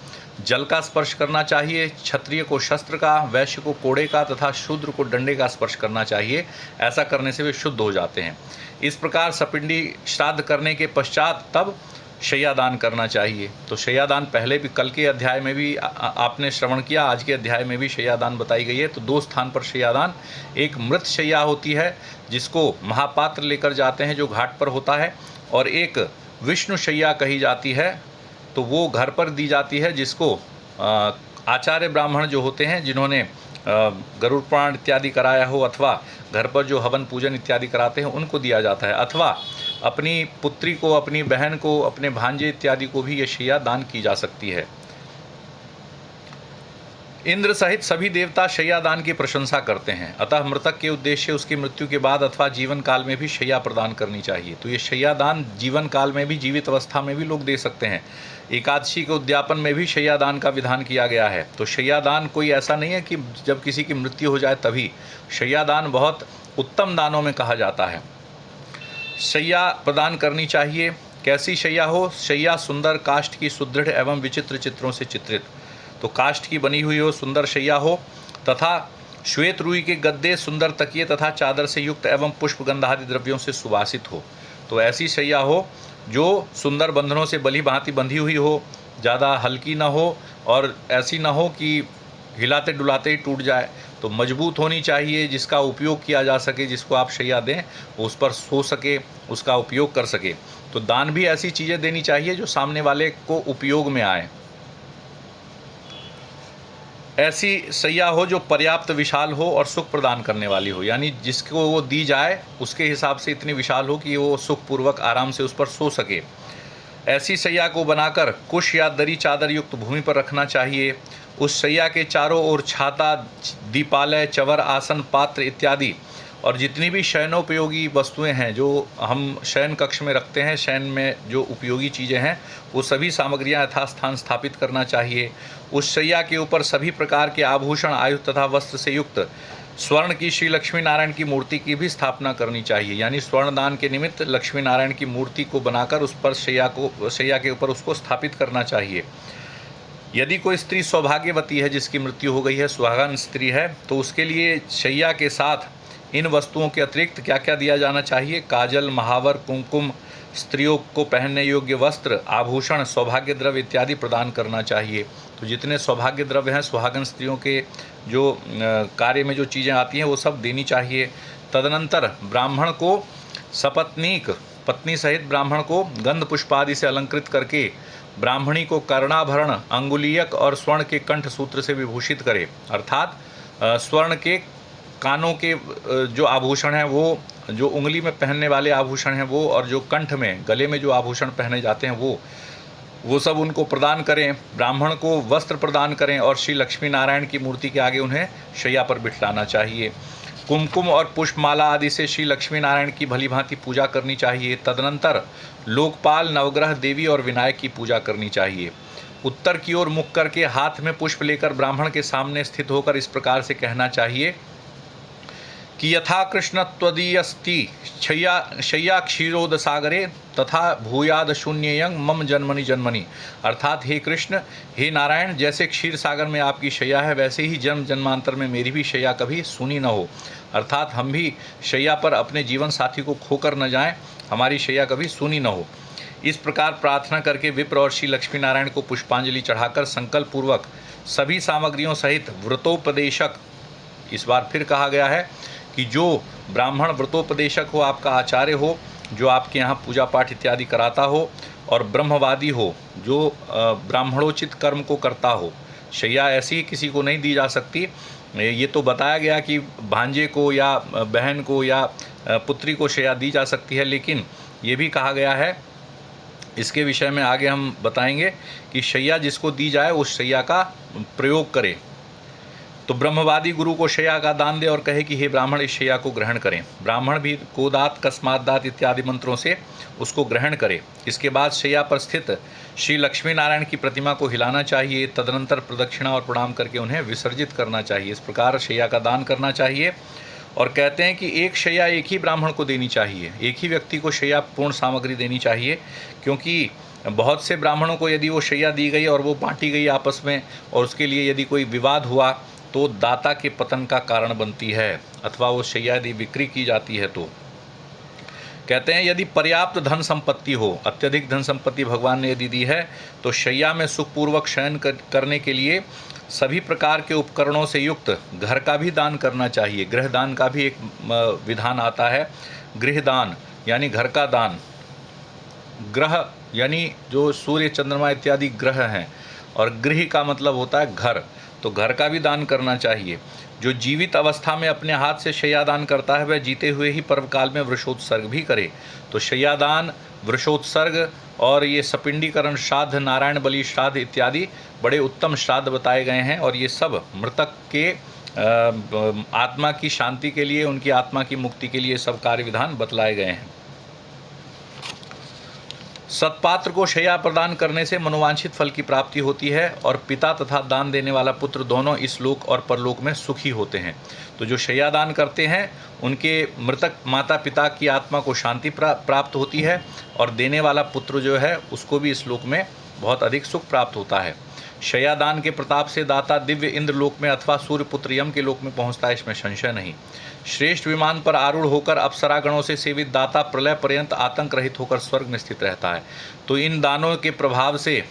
जल का स्पर्श करना चाहिए, क्षत्रिय को शस्त्र का, वैश्य को कोड़े का तथा शूद्र को डंडे का स्पर्श करना चाहिए। ऐसा करने से वे शुद्ध हो जाते हैं। इस प्रकार सपिंडी श्राद्ध करने के पश्चात तब शय्यादान करना चाहिए। तो शय्यादान पहले भी कल के अध्याय में भी आपने श्रवण किया, आज के अध्याय में भी शय्यादान बताई गई है। तो 2 स्थान पर शय्यादान, एक मृत शय्या होती है जिसको महापात्र लेकर जाते हैं जो घाट पर होता है, और एक विष्णु शय्या कही जाती है, तो वो घर पर दी जाती है, जिसको आचार्य ब्राह्मण जो होते हैं जिन्होंने गरुड़ पुराण इत्यादि कराया हो, अथवा घर पर जो हवन पूजन इत्यादि कराते हैं उनको दिया जाता है, अथवा अपनी पुत्री को, अपनी बहन को, अपने भांजे इत्यादि को भी ये शय्या दान की जा सकती है। इंद्र सहित सभी देवता शय्या दान की प्रशंसा करते हैं। अतः मृतक के उद्देश्य उसकी मृत्यु के बाद अथवा जीवन काल में भी शय्या प्रदान करनी चाहिए। तो ये शय्या दान जीवन काल में भी, जीवित अवस्था में भी लोग दे सकते हैं। एकादशी के उद्यापन में भी शय्या दान का विधान किया गया है। तो शय्या दान कोई ऐसा नहीं है कि जब किसी की मृत्यु हो जाए तभी। शय्या दान बहुत उत्तम दानों में कहा जाता है। शय्या प्रदान करनी चाहिए। कैसी शय्या हो? शय्या सुंदर काष्ठ की, सुदृढ़ एवं विचित्र चित्रों से चित्रित। तो काष्ठ की बनी हुई हो, सुंदर शय्या हो, तथा श्वेत रुई के गद्दे, सुंदर तकिए तथा चादर से युक्त एवं पुष्पगंध आदि द्रव्यों से सुवासित हो। तो ऐसी शय्या हो जो सुंदर बंधनों से भली भांति बंधी हुई हो, ज़्यादा हल्की ना हो और ऐसी ना हो कि हिलाते डुलाते ही टूट जाए। तो मजबूत होनी चाहिए, जिसका उपयोग किया जा सके, जिसको आप शय्या दें वो उस पर सो सके, उसका उपयोग कर सके। तो दान भी ऐसी चीज़ें देनी चाहिए जो सामने वाले को उपयोग में आए। ऐसी शय्या हो जो पर्याप्त विशाल हो और सुख प्रदान करने वाली हो, यानी जिसको वो दी जाए उसके हिसाब से इतनी विशाल हो कि वो सुखपूर्वक आराम से उस पर सो सके। ऐसी शय्या को बनाकर कुश या दरी चादर युक्त भूमि पर रखना चाहिए। उस शय्या के चारों ओर छाता, दीपालय, चवर, आसन, पात्र इत्यादि और जितनी भी शयनोपयोगी वस्तुएं हैं जो हम शयन कक्ष में रखते हैं, शयन में जो उपयोगी चीज़ें हैं, वो सभी सामग्रियां यथास्थान स्थापित करना चाहिए। उस शय्या के ऊपर सभी प्रकार के आभूषण, आयुध तथा वस्त्र से युक्त स्वर्ण की श्री लक्ष्मी नारायण की मूर्ति की भी स्थापना करनी चाहिए। यानी स्वर्ण दान के निमित्त लक्ष्मी नारायण की मूर्ति को बनाकर उस पर शय्या के ऊपर उसको स्थापित करना चाहिए। यदि कोई स्त्री सौभाग्यवती है, जिसकी मृत्यु हो गई है, सुहागन स्त्री है, तो उसके लिए शय्या के साथ इन वस्तुओं के अतिरिक्त क्या क्या दिया जाना चाहिए? काजल, महावर, कुमकुम, स्त्रियों को पहनने योग्य वस्त्र, आभूषण, सौभाग्य द्रव्य इत्यादि प्रदान करना चाहिए। तो जितने सौभाग्य द्रव्य हैं, सुहागन स्त्रियों के जो कार्य में जो चीज़ें आती हैं वो सब देनी चाहिए। तदनंतर ब्राह्मण को सपत्नीक, पत्नी सहित ब्राह्मण को गंध पुष्प आदि से अलंकृत करके ब्राह्मणी को कर्णाभरण, अंगुलीयक और स्वर्ण के कंठ सूत्र से विभूषित करे। अर्थात स्वर्ण के कानों के जो आभूषण हैं वो, जो उंगली में पहनने वाले आभूषण हैं वो, और जो कंठ में, गले में जो आभूषण पहने जाते हैं वो सब उनको प्रदान करें। ब्राह्मण को वस्त्र प्रदान करें और श्री लक्ष्मी नारायण की मूर्ति के आगे उन्हें शय्या पर बिठाना चाहिए। कुमकुम और पुष्पमाला आदि से श्री लक्ष्मी नारायण की भली भांति पूजा करनी चाहिए। तदनंतर लोकपाल, नवग्रह, देवी और विनायक की पूजा करनी चाहिए। उत्तर की ओर मुख करके हाथ में पुष्प लेकर ब्राह्मण के सामने स्थित होकर इस प्रकार से कहना चाहिए कि यथा कृष्ण त्वदीयस्ति शय्या क्षीरोद सागरे तथा भूयाद शून्ययं मम जन्मनि जन्मनि। अर्थात हे कृष्ण, हे नारायण, जैसे क्षीर सागर में आपकी शैया है वैसे ही जन्म जन्मांतर में मेरी भी शैया कभी सूनी न हो। अर्थात हम भी शैया पर अपने जीवन साथी को खोकर न जाएं, हमारी शैया कभी सूनी न हो। इस प्रकार प्रार्थना करके विप्र और श्री लक्ष्मी नारायण को पुष्पांजलि चढ़ाकर संकल्प पूर्वक सभी सामग्रियों सहित व्रतोपदेशक, इस बार फिर कहा गया है कि जो ब्राह्मण व्रतोपदेशक हो, आपका आचार्य हो, जो आपके यहाँ पूजा पाठ इत्यादि कराता हो, और ब्रह्मवादी हो, जो ब्राह्मणोचित कर्म को करता हो। शैया ऐसी ही किसी को नहीं दी जा सकती। ये तो बताया गया कि भांजे को या बहन को या पुत्री को शैया दी जा सकती है, लेकिन ये भी कहा गया है, इसके विषय में आगे हम बताएंगे कि शैया जिसको दी जाए उस शैया का प्रयोग करे। तो ब्रह्मवादी गुरु को शैया का दान दे और कहे कि हे ब्राह्मण, इस शैया को ग्रहण करें। ब्राह्मण भी कोदात, कस्मात दात इत्यादि मंत्रों से उसको ग्रहण करे। इसके बाद शैया पर स्थित श्री लक्ष्मी नारायण की प्रतिमा को हिलाना चाहिए। तदनंतर प्रदक्षिणा और प्रणाम करके उन्हें विसर्जित करना चाहिए। इस प्रकार शैया का दान करना चाहिए। और कहते हैं कि एक शैया एक ही ब्राह्मण को देनी चाहिए, एक ही व्यक्ति को शैया पूर्ण सामग्री देनी चाहिए, क्योंकि बहुत से ब्राह्मणों को यदि वो शैया दी गई और वो बांटी गई आपस में, और उसके लिए यदि कोई विवाद हुआ तो दाता के पतन का कारण बनती है, अथवा वो शैया यदि बिक्री की जाती है तो। कहते हैं यदि पर्याप्त धन संपत्ति हो, अत्यधिक धन संपत्ति भगवान ने यदि दी है, तो शैया में सुखपूर्वक शयन करने के लिए सभी प्रकार के उपकरणों से युक्त घर का भी दान करना चाहिए। गृह दान का भी एक विधान आता है। गृह दान यानी घर का दान। ग्रह यानी जो सूर्य चंद्रमा इत्यादि ग्रह हैं, और गृह का मतलब होता है घर, तो घर का भी दान करना चाहिए। जो जीवित अवस्था में अपने हाथ से शैया दान करता है वह जीते हुए ही पर्वकाल में वृषोत्सर्ग भी करे। तो शैया दान, वृषोत्सर्ग और ये सपिंडीकरण श्राद्ध, नारायण बलि श्राद्ध इत्यादि बड़े उत्तम श्राद्ध बताए गए हैं, और ये सब मृतक के आत्मा की शांति के लिए, उनकी आत्मा की मुक्ति के लिए सब कार्य विधान बतलाए गए हैं। सत्पात्र को शैया प्रदान करने से मनोवांछित फल की प्राप्ति होती है, और पिता तथा दान देने वाला पुत्र दोनों इस लोक और परलोक में सुखी होते हैं। तो जो शैया दान करते हैं उनके मृतक माता पिता की आत्मा को शांति प्राप्त होती है, और देने वाला पुत्र जो है उसको भी इस लोक में बहुत अधिक सुख प्राप्त होता है। शैया दान के प्रताप से दाता दिव्य इंद्र लोक में अथवा सूर्यपुत्र यम के लोक में पहुँचता है, इसमें संशय नहीं। श्रेष्ठ विमान पर आरूढ़ होकर अप्सरागणों से सेवित दाता प्रलय पर्यंत आतंक रहित होकर स्वर्ग में स्थित रहता है। तो इन दानों के प्रभाव से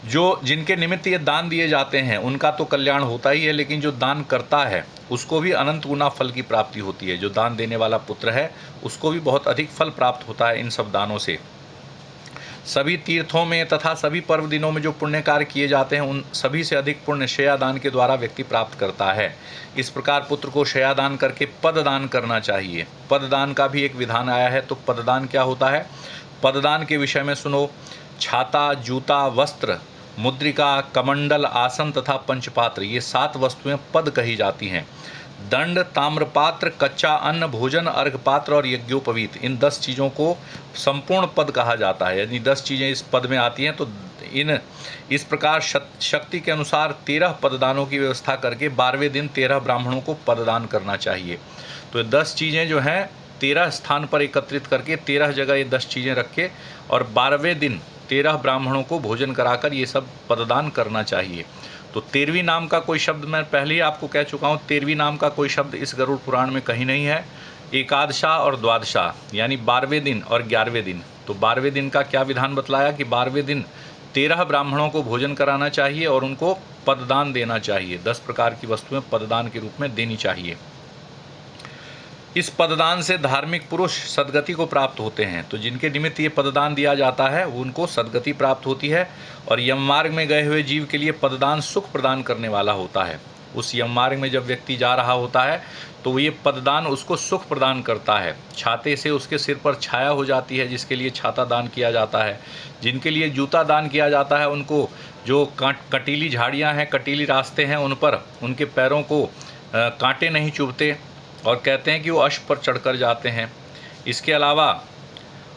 जो जिनके निमित्त ये दान दिए जाते हैं उनका तो कल्याण होता ही है, लेकिन जो दान करता है उसको भी अनंत गुना फल की प्राप्ति होती है। जो दान देने वाला पुत्र है उसको भी बहुत अधिक फल प्राप्त होता है इन सब दानों से। सभी तीर्थों में तथा सभी पर्व दिनों में जो पुण्य कार्य किए जाते हैं उन सभी से अधिक पुण्य शैया दान के द्वारा व्यक्ति प्राप्त करता है। इस प्रकार पुत्र को शैया दान करके पददान करना चाहिए। पददान का भी एक विधान आया है। तो पददान क्या होता है? पददान के विषय में सुनो। छाता, जूता, वस्त्र, मुद्रिका, कमंडल, आसन तथा पंचपात्र, ये 7 वस्तुएं पद कही जाती हैं। दंड, ताम्रपात्र, कच्चा अन्न, भोजन, अर्घपात्र और यज्ञोपवीत, इन 10 चीज़ों को संपूर्ण पद कहा जाता है। यदि 10 चीज़ें इस पद में आती हैं तो इस प्रकार शक्ति के अनुसार 13 पददानों की व्यवस्था करके 12वें दिन 13 ब्राह्मणों को पददान करना चाहिए। तो 10 चीज़ें जो हैं 13 स्थान पर एकत्रित करके 13 जगह ये 10 चीज़ें रखे, और 12वें दिन 13 ब्राह्मणों को भोजन कराकर ये सब पददान करना चाहिए। तो 13वीं नाम का कोई शब्द मैं पहले ही आपको कह चुका हूँ, 13वीं नाम का कोई शब्द इस गरुड़ पुराण में कहीं नहीं है। एकादशा और द्वादशा यानी 12वें दिन और 11वें दिन। तो 12वें दिन का क्या विधान बतलाया कि 12वें दिन 13 ब्राह्मणों को भोजन कराना चाहिए और उनको पददान देना चाहिए। 10 प्रकार की वस्तुएं पददान के रूप में देनी चाहिए। इस पददान से धार्मिक पुरुष सद्गति को प्राप्त होते हैं। तो जिनके निमित्त ये पददान दिया जाता है उनको सद्गति प्राप्त होती है, और यम मार्ग में गए हुए जीव के लिए पददान सुख प्रदान करने वाला होता है। उस यम मार्ग में जब व्यक्ति जा रहा होता है तो ये पददान उसको सुख प्रदान करता है। छाते से उसके सिर पर छाया हो जाती है, जिसके लिए छाता दान किया जाता है। जिनके लिए जूता दान किया जाता है उनको जो कटीली झाड़ियाँ हैं, कटीली रास्ते हैं, उन पर उनके पैरों को कांटे नहीं चुभते, और कहते हैं कि वो अश्व पर चढ़कर जाते हैं। इसके अलावा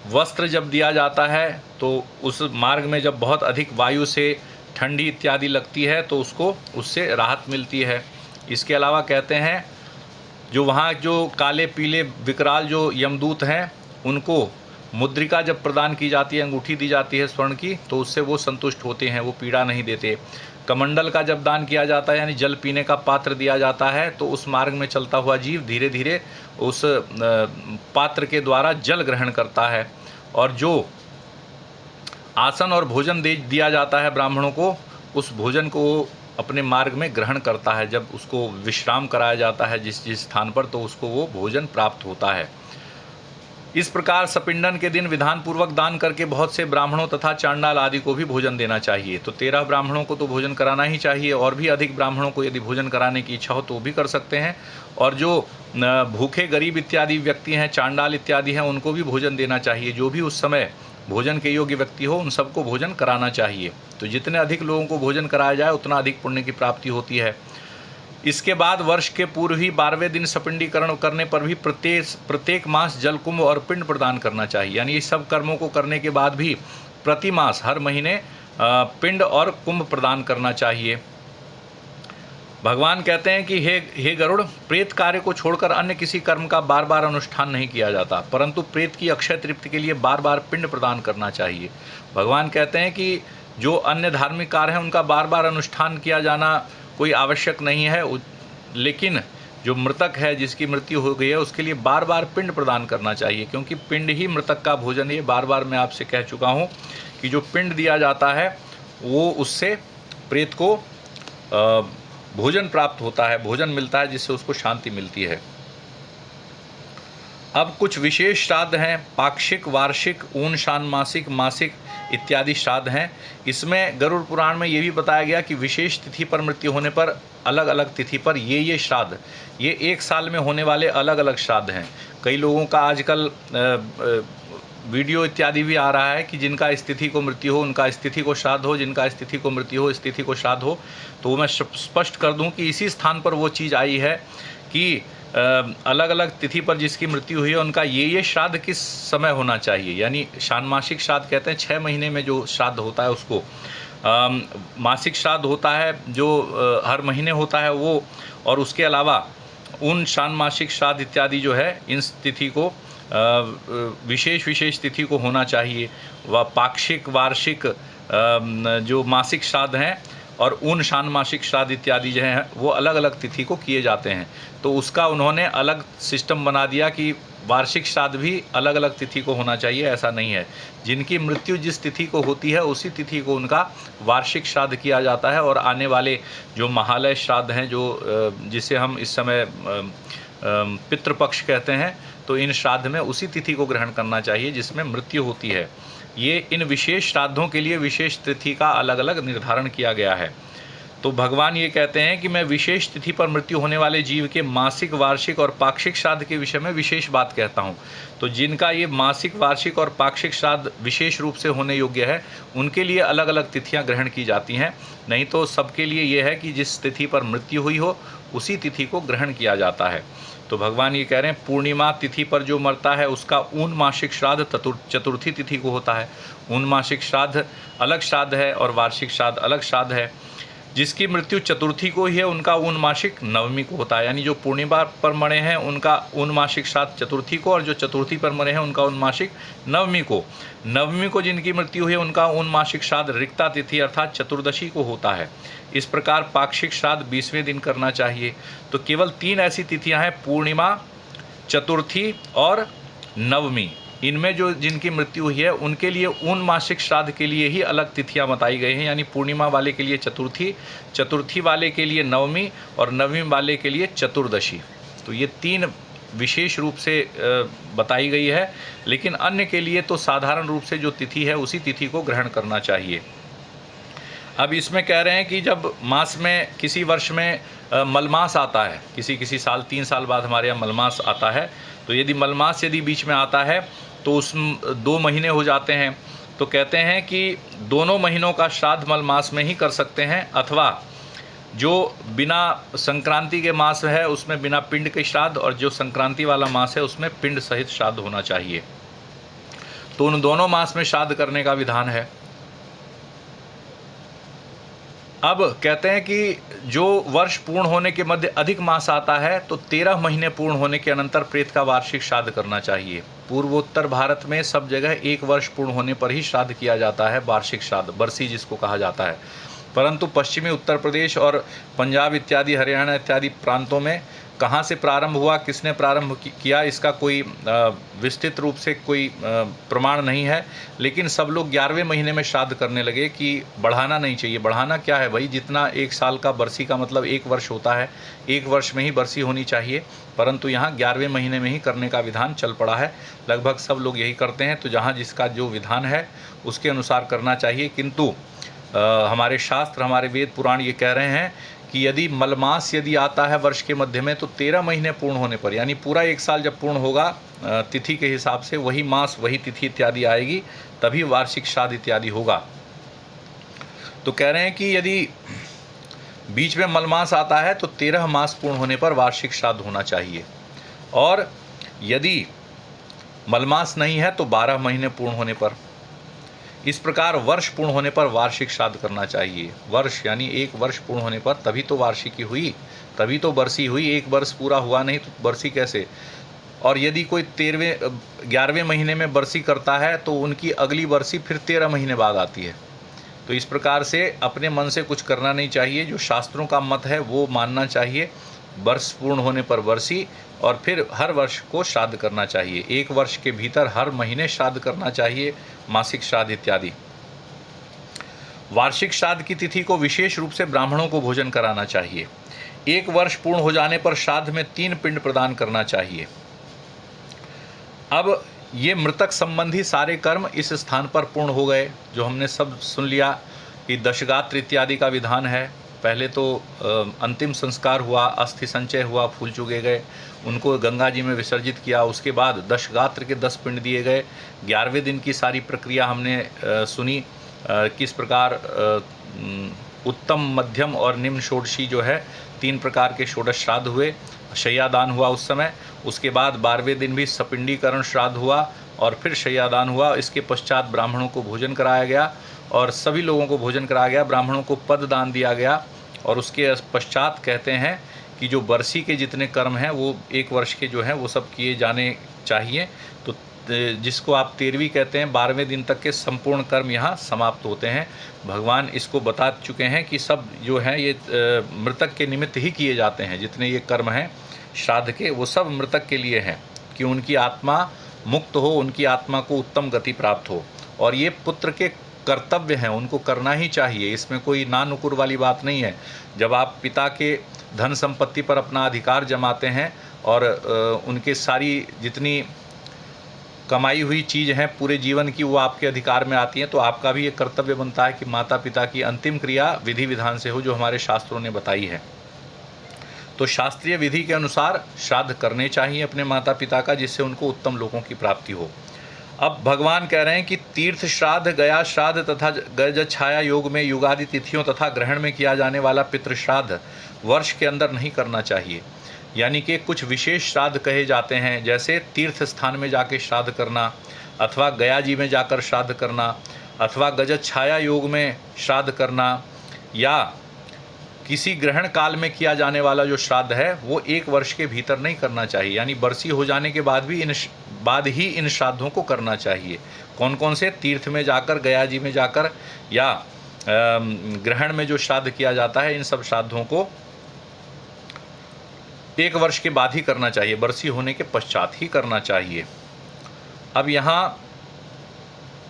वस्त्र जब दिया जाता है तो उस मार्ग में जब बहुत अधिक वायु से ठंडी इत्यादि लगती है तो उसको उससे राहत मिलती है। इसके अलावा कहते हैं जो वहाँ जो काले पीले विकराल जो यमदूत हैं, उनको मुद्रिका जब प्रदान की जाती है, अंगूठी दी जाती है स्वर्ण की, तो उससे वो संतुष्ट होते हैं, वो पीड़ा नहीं देते। कमंडल का जब दान किया जाता है, यानी जल पीने का पात्र दिया जाता है, तो उस मार्ग में चलता हुआ जीव धीरे धीरे उस पात्र के द्वारा जल ग्रहण करता है। और जो आसन और भोजन दिया जाता है ब्राह्मणों को, उस भोजन को अपने मार्ग में ग्रहण करता है। जब उसको विश्राम कराया जाता है जिस स्थान पर, तो उसको वो भोजन प्राप्त होता है। इस प्रकार सपिंडन के दिन विधान पूर्वक दान करके बहुत से ब्राह्मणों तथा चांडाल आदि को भी भोजन देना चाहिए। तो 13 ब्राह्मणों को तो भोजन कराना ही चाहिए, और भी अधिक ब्राह्मणों को यदि भोजन कराने की इच्छा हो तो भी कर सकते हैं। और जो भूखे गरीब इत्यादि व्यक्ति हैं, चांडाल इत्यादि हैं, उनको भी भोजन देना चाहिए। जो भी उस समय भोजन के योग्य व्यक्ति हो, उन सबको भोजन कराना चाहिए। तो जितने अधिक लोगों को भोजन कराया जाए, उतना अधिक पुण्य की प्राप्ति होती है। इसके बाद वर्ष के पूर्व ही 12वें दिन सपिंडीकरण करने पर भी प्रत्येक मास जल कुंभ और पिंड प्रदान करना चाहिए। यानी ये सब कर्मों को करने के बाद भी प्रति मास हर महीने पिंड और कुंभ प्रदान करना चाहिए। भगवान कहते हैं कि हे गरुड़, प्रेत कार्य को छोड़कर अन्य किसी कर्म का बार बार अनुष्ठान नहीं किया जाता, परंतु प्रेत की अक्षय तृप्ति के लिए बार बार पिंड प्रदान करना चाहिए। भगवान कहते हैं कि जो अन्य धार्मिक कार्य हैं, उनका बार बार अनुष्ठान किया जाना कोई आवश्यक नहीं है, लेकिन जो मृतक है, जिसकी मृत्यु हो गई है, उसके लिए बार बार पिंड प्रदान करना चाहिए, क्योंकि पिंड ही मृतक का भोजन है। बार बार मैं आपसे कह चुका हूँ कि जो पिंड दिया जाता है, वो उससे प्रेत को भोजन प्राप्त होता है, भोजन मिलता है, जिससे उसको शांति मिलती है। अब कुछ विशेष श्राद्ध हैं, पाक्षिक, वार्षिक, ऊन षाण्मासिक, मासिक इत्यादि श्राद्ध हैं। इसमें गरुड़ पुराण में ये भी बताया गया कि विशेष तिथि पर मृत्यु होने पर अलग अलग तिथि पर ये श्राद्ध, ये एक साल में होने वाले अलग अलग श्राद्ध हैं। कई लोगों का आजकल वीडियो इत्यादि भी आ रहा है कि जिनका इस तिथि को मृत्यु हो, उनका इस तिथि को श्राद्ध हो, जिनका इस तिथि को मृत्यु हो, इस तिथि को श्राद्ध हो। तो मैं स्पष्ट कर दूं कि इसी स्थान पर वो चीज़ आई है कि अलग अलग तिथि पर जिसकी मृत्यु हुई है, उनका ये श्राद्ध किस समय होना चाहिए। यानी षाण्मासिक श्राद्ध कहते हैं, 6 महीने में जो श्राद्ध होता है उसको। मासिक श्राद्ध होता है जो हर महीने होता है वो। और उसके अलावा उन षाण्मासिक श्राद्ध इत्यादि जो है, इन तिथि को विशेष तिथि को होना चाहिए। व पाक्षिक, वार्षिक जो मासिक श्राद्ध हैं और उन षाण्मासिक श्राद्ध इत्यादि जो हैं, वो अलग अलग तिथि को किए जाते हैं। तो उसका उन्होंने अलग सिस्टम बना दिया कि वार्षिक श्राद्ध भी अलग अलग तिथि को होना चाहिए। ऐसा नहीं है, जिनकी मृत्यु जिस तिथि को होती है, उसी तिथि को उनका वार्षिक श्राद्ध किया जाता है। और आने वाले जो महालय श्राद्ध हैं, जो जिसे हम इस समय पितृपक्ष कहते हैं, तो इन श्राद्ध में उसी तिथि को ग्रहण करना चाहिए जिसमें मृत्यु होती है। ये इन विशेष श्राद्धों के लिए विशेष तिथि का अलग अलग निर्धारण किया गया है। तो भगवान ये कहते हैं कि मैं विशेष तिथि पर मृत्यु होने वाले जीव के मासिक, वार्षिक और पाक्षिक श्राद्ध के विषय में विशेष बात कहता हूँ। तो जिनका ये मासिक, वार्षिक और पाक्षिक श्राद्ध विशेष रूप से होने योग्य है, उनके लिए अलग अलग तिथियाँ ग्रहण की जाती हैं। नहीं तो सबके लिए ये है कि जिस तिथि पर मृत्यु हुई हो, उसी तिथि को ग्रहण किया जाता है। तो भगवान ये कह रहे हैं, पूर्णिमा तिथि पर जो मरता है, उसका ऊन मासिक श्राद्ध चतुर्थी तिथि को होता है। ऊन मासिक श्राद्ध अलग श्राद्ध है और वार्षिक श्राद्ध अलग श्राद्ध है। जिसकी मृत्यु चतुर्थी को ही है, उनका ऊन मासिक नवमी को होता है। यानी जो पूर्णिमा पर मरे हैं, उनका ऊन मासिक श्राद्ध चतुर्थी को, और जो चतुर्थी पर मरे हैं, उनका ऊन मासिक नवमी को। नवमी को जिनकी मृत्यु हुई है, उनका ऊन मासिक श्राद्ध रिक्ता तिथि अर्थात चतुर्दशी को होता है। इस प्रकार पाक्षिक श्राद्ध 20वें दिन करना चाहिए। तो केवल 3 ऐसी तिथियां हैं, पूर्णिमा, चतुर्थी और नवमी। इनमें जो जिनकी मृत्यु हुई है, उनके लिए ऊन मासिक श्राद्ध के लिए ही अलग तिथियां बताई गई हैं। यानी पूर्णिमा वाले के लिए चतुर्थी, चतुर्थी वाले के लिए नवमी और नवमी वाले के लिए चतुर्दशी। तो ये 3 विशेष रूप से बताई गई है। लेकिन अन्य के लिए तो साधारण रूप से जो तिथि है, उसी तिथि को ग्रहण करना चाहिए। अब इसमें कह रहे हैं कि जब मास में, किसी वर्ष में मलमास आता है, किसी साल 3 साल बाद हमारे यहाँ मलमास आता है, तो यदि मलमास यदि बीच में आता है, तो उस 2 महीने हो जाते हैं। तो कहते हैं कि दोनों महीनों का श्राद्ध मलमास में ही कर सकते हैं, अथवा जो बिना संक्रांति के मास है उसमें बिना पिंड के श्राद्ध, और जो संक्रांति वाला मास है उसमें पिंड सहित श्राद्ध होना चाहिए। तो उन दोनों मास में श्राद्ध करने का विधान है। अब कहते हैं कि जो वर्ष पूर्ण होने के मध्य अधिक मास आता है तो 13 महीने पूर्ण होने के अनंतर प्रेत का वार्षिक श्राद्ध करना चाहिए। पूर्वोत्तर भारत में सब जगह 1 वर्ष पूर्ण होने पर ही श्राद्ध किया जाता है, वार्षिक श्राद्ध, बरसी जिसको कहा जाता है। परंतु पश्चिमी उत्तर प्रदेश और पंजाब इत्यादि, हरियाणा इत्यादि प्रांतों में कहाँ से प्रारंभ हुआ, किसने प्रारंभ किया, इसका कोई विस्तृत रूप से कोई प्रमाण नहीं है। लेकिन सब लोग 11वें महीने में श्राद्ध करने लगे कि बढ़ाना नहीं चाहिए। बढ़ाना क्या है भाई, जितना 1 साल का बरसी का मतलब 1 वर्ष होता है, 1 वर्ष में ही बरसी होनी चाहिए, परंतु यहाँ 11वें महीने में ही करने का विधान चल पड़ा है। लगभग सब लोग यही करते हैं, तो जहाँ जिसका जो विधान है उसके अनुसार करना चाहिए। किंतु हमारे शास्त्र, हमारे वेद पुराण ये कह रहे हैं कि यदि मलमास यदि आता है वर्ष के मध्य में, तो 13 महीने पूर्ण होने पर, यानी पूरा 1 साल जब पूर्ण होगा तिथि के हिसाब से, वही मास वही तिथि इत्यादि आएगी, तभी वार्षिक श्राद्ध इत्यादि होगा। तो कह रहे हैं कि यदि बीच में मलमास आता है तो 13 मास पूर्ण होने पर वार्षिक श्राद्ध होना चाहिए, और यदि मलमास नहीं है तो 12 महीने पूर्ण होने पर। इस प्रकार वर्ष पूर्ण होने पर वार्षिक श्राद्ध करना चाहिए। वर्ष यानी 1 वर्ष पूर्ण होने पर, तभी तो वार्षिकी हुई, तभी तो बरसी हुई। 1 वर्ष पूरा हुआ नहीं तो बरसी कैसे। और यदि कोई 11वें महीने में बरसी करता है तो उनकी अगली बरसी फिर 13 महीने बाद आती है। तो इस प्रकार से अपने मन से कुछ करना नहीं चाहिए, जो शास्त्रों का मत है वो मानना चाहिए। वर्ष पूर्ण होने पर बरसी, और फिर हर वर्ष को श्राद्ध करना चाहिए। 1 वर्ष के भीतर हर महीने श्राद्ध करना चाहिए, मासिक श्राद्ध इत्यादि। वार्षिक श्राद्ध की तिथि को विशेष रूप से ब्राह्मणों को भोजन कराना चाहिए। 1 वर्ष पूर्ण हो जाने पर श्राद्ध में 3 पिंड प्रदान करना चाहिए। अब ये मृतक संबंधी सारे कर्म इस स्थान पर पूर्ण हो गए, जो हमने सब सुन लिया कि दशगात्र इत्यादि का विधान है। पहले तो अंतिम संस्कार हुआ, अस्थि संचय हुआ, फूल चुगे गए, उनको गंगा जी में विसर्जित किया। उसके बाद दशगात्र के 10 पिंड दिए गए। 11वें दिन की सारी प्रक्रिया हमने सुनी, किस प्रकार उत्तम, मध्यम और निम्न षोडशी जो है 3 प्रकार के षोडश श्राद्ध हुए। शय्यादान हुआ उस समय। उसके बाद 12वें दिन भी सपिंडीकरण श्राद्ध हुआ और फिर शय्यादान हुआ। इसके पश्चात ब्राह्मणों को भोजन कराया गया, और सभी लोगों को भोजन कराया गया। ब्राह्मणों को पद दान दिया गया, और उसके पश्चात कहते हैं कि जो बरसी के जितने कर्म हैं वो 1 वर्ष के जो हैं वो सब किए जाने चाहिए। तो जिसको आप 13वीं कहते हैं, 12वें दिन तक के संपूर्ण कर्म यहाँ समाप्त होते हैं। भगवान इसको बता चुके हैं कि सब जो हैं ये मृतक के निमित्त ही किए जाते हैं। जितने ये कर्म हैं श्राद्ध के, वो सब मृतक के लिए हैं, कि उनकी आत्मा मुक्त हो, उनकी आत्मा को उत्तम गति प्राप्त हो। और ये पुत्र के कर्तव्य हैं, उनको करना ही चाहिए। इसमें कोई नानुकुर वाली बात नहीं है। जब आप पिता के धन संपत्ति पर अपना अधिकार जमाते हैं और उनके सारी जितनी कमाई हुई चीज़ हैं पूरे जीवन की, वो आपके अधिकार में आती हैं, तो आपका भी ये कर्तव्य बनता है कि माता पिता की अंतिम क्रिया विधि विधान से हो, जो हमारे शास्त्रों ने बताई है। तो शास्त्रीय विधि के अनुसार श्राद्ध करने चाहिए अपने माता पिता का, जिससे उनको उत्तम लोगों की प्राप्ति हो। अब भगवान कह रहे हैं कि तीर्थ श्राद्ध, गया श्राद्ध तथा गज छाया योग में युगादि तिथियों तथा ग्रहण में किया जाने वाला पितृ श्राद्ध वर्ष के अंदर नहीं करना चाहिए। यानी कि कुछ विशेष श्राद्ध कहे जाते हैं, जैसे तीर्थ स्थान में जाके श्राद्ध करना, अथवा गया जी में जाकर श्राद्ध करना, अथवा गज छाया योग में श्राद्ध करना, या किसी ग्रहण काल में किया जाने वाला जो श्राद्ध है वो 1 वर्ष के भीतर नहीं करना चाहिए। यानी बरसी हो जाने के बाद भी इन श्राद्धों को करना चाहिए। कौन कौन से? तीर्थ में जाकर, गया जी में जाकर, या ग्रहण में जो श्राद्ध किया जाता है, इन सब श्राद्धों को 1 वर्ष के बाद ही करना चाहिए, बरसी होने के पश्चात ही करना चाहिए। अब यहाँ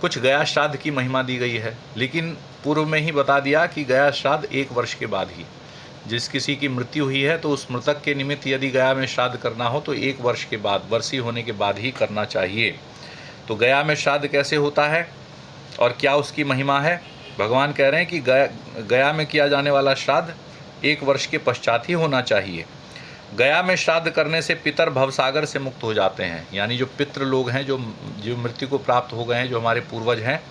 कुछ गया श्राद्ध की महिमा दी गई है, लेकिन पूर्व में ही बता दिया कि गया श्राद्ध 1 वर्ष के बाद ही। जिस किसी की मृत्यु हुई है तो उस मृतक के निमित्त यदि गया में श्राद्ध करना हो तो 1 वर्ष के बाद, बरसी होने के बाद ही करना चाहिए। तो गया में श्राद्ध कैसे होता है और क्या उसकी महिमा है? भगवान कह रहे हैं कि गया में किया जाने वाला श्राद्ध 1 वर्ष के पश्चात ही होना चाहिए। गया में श्राद्ध करने से पितर भवसागर से मुक्त हो जाते हैं। यानी जो पितृ लोग हैं, जो मृत्यु को प्राप्त हो गए हैं, जो हमारे पूर्वज हैं,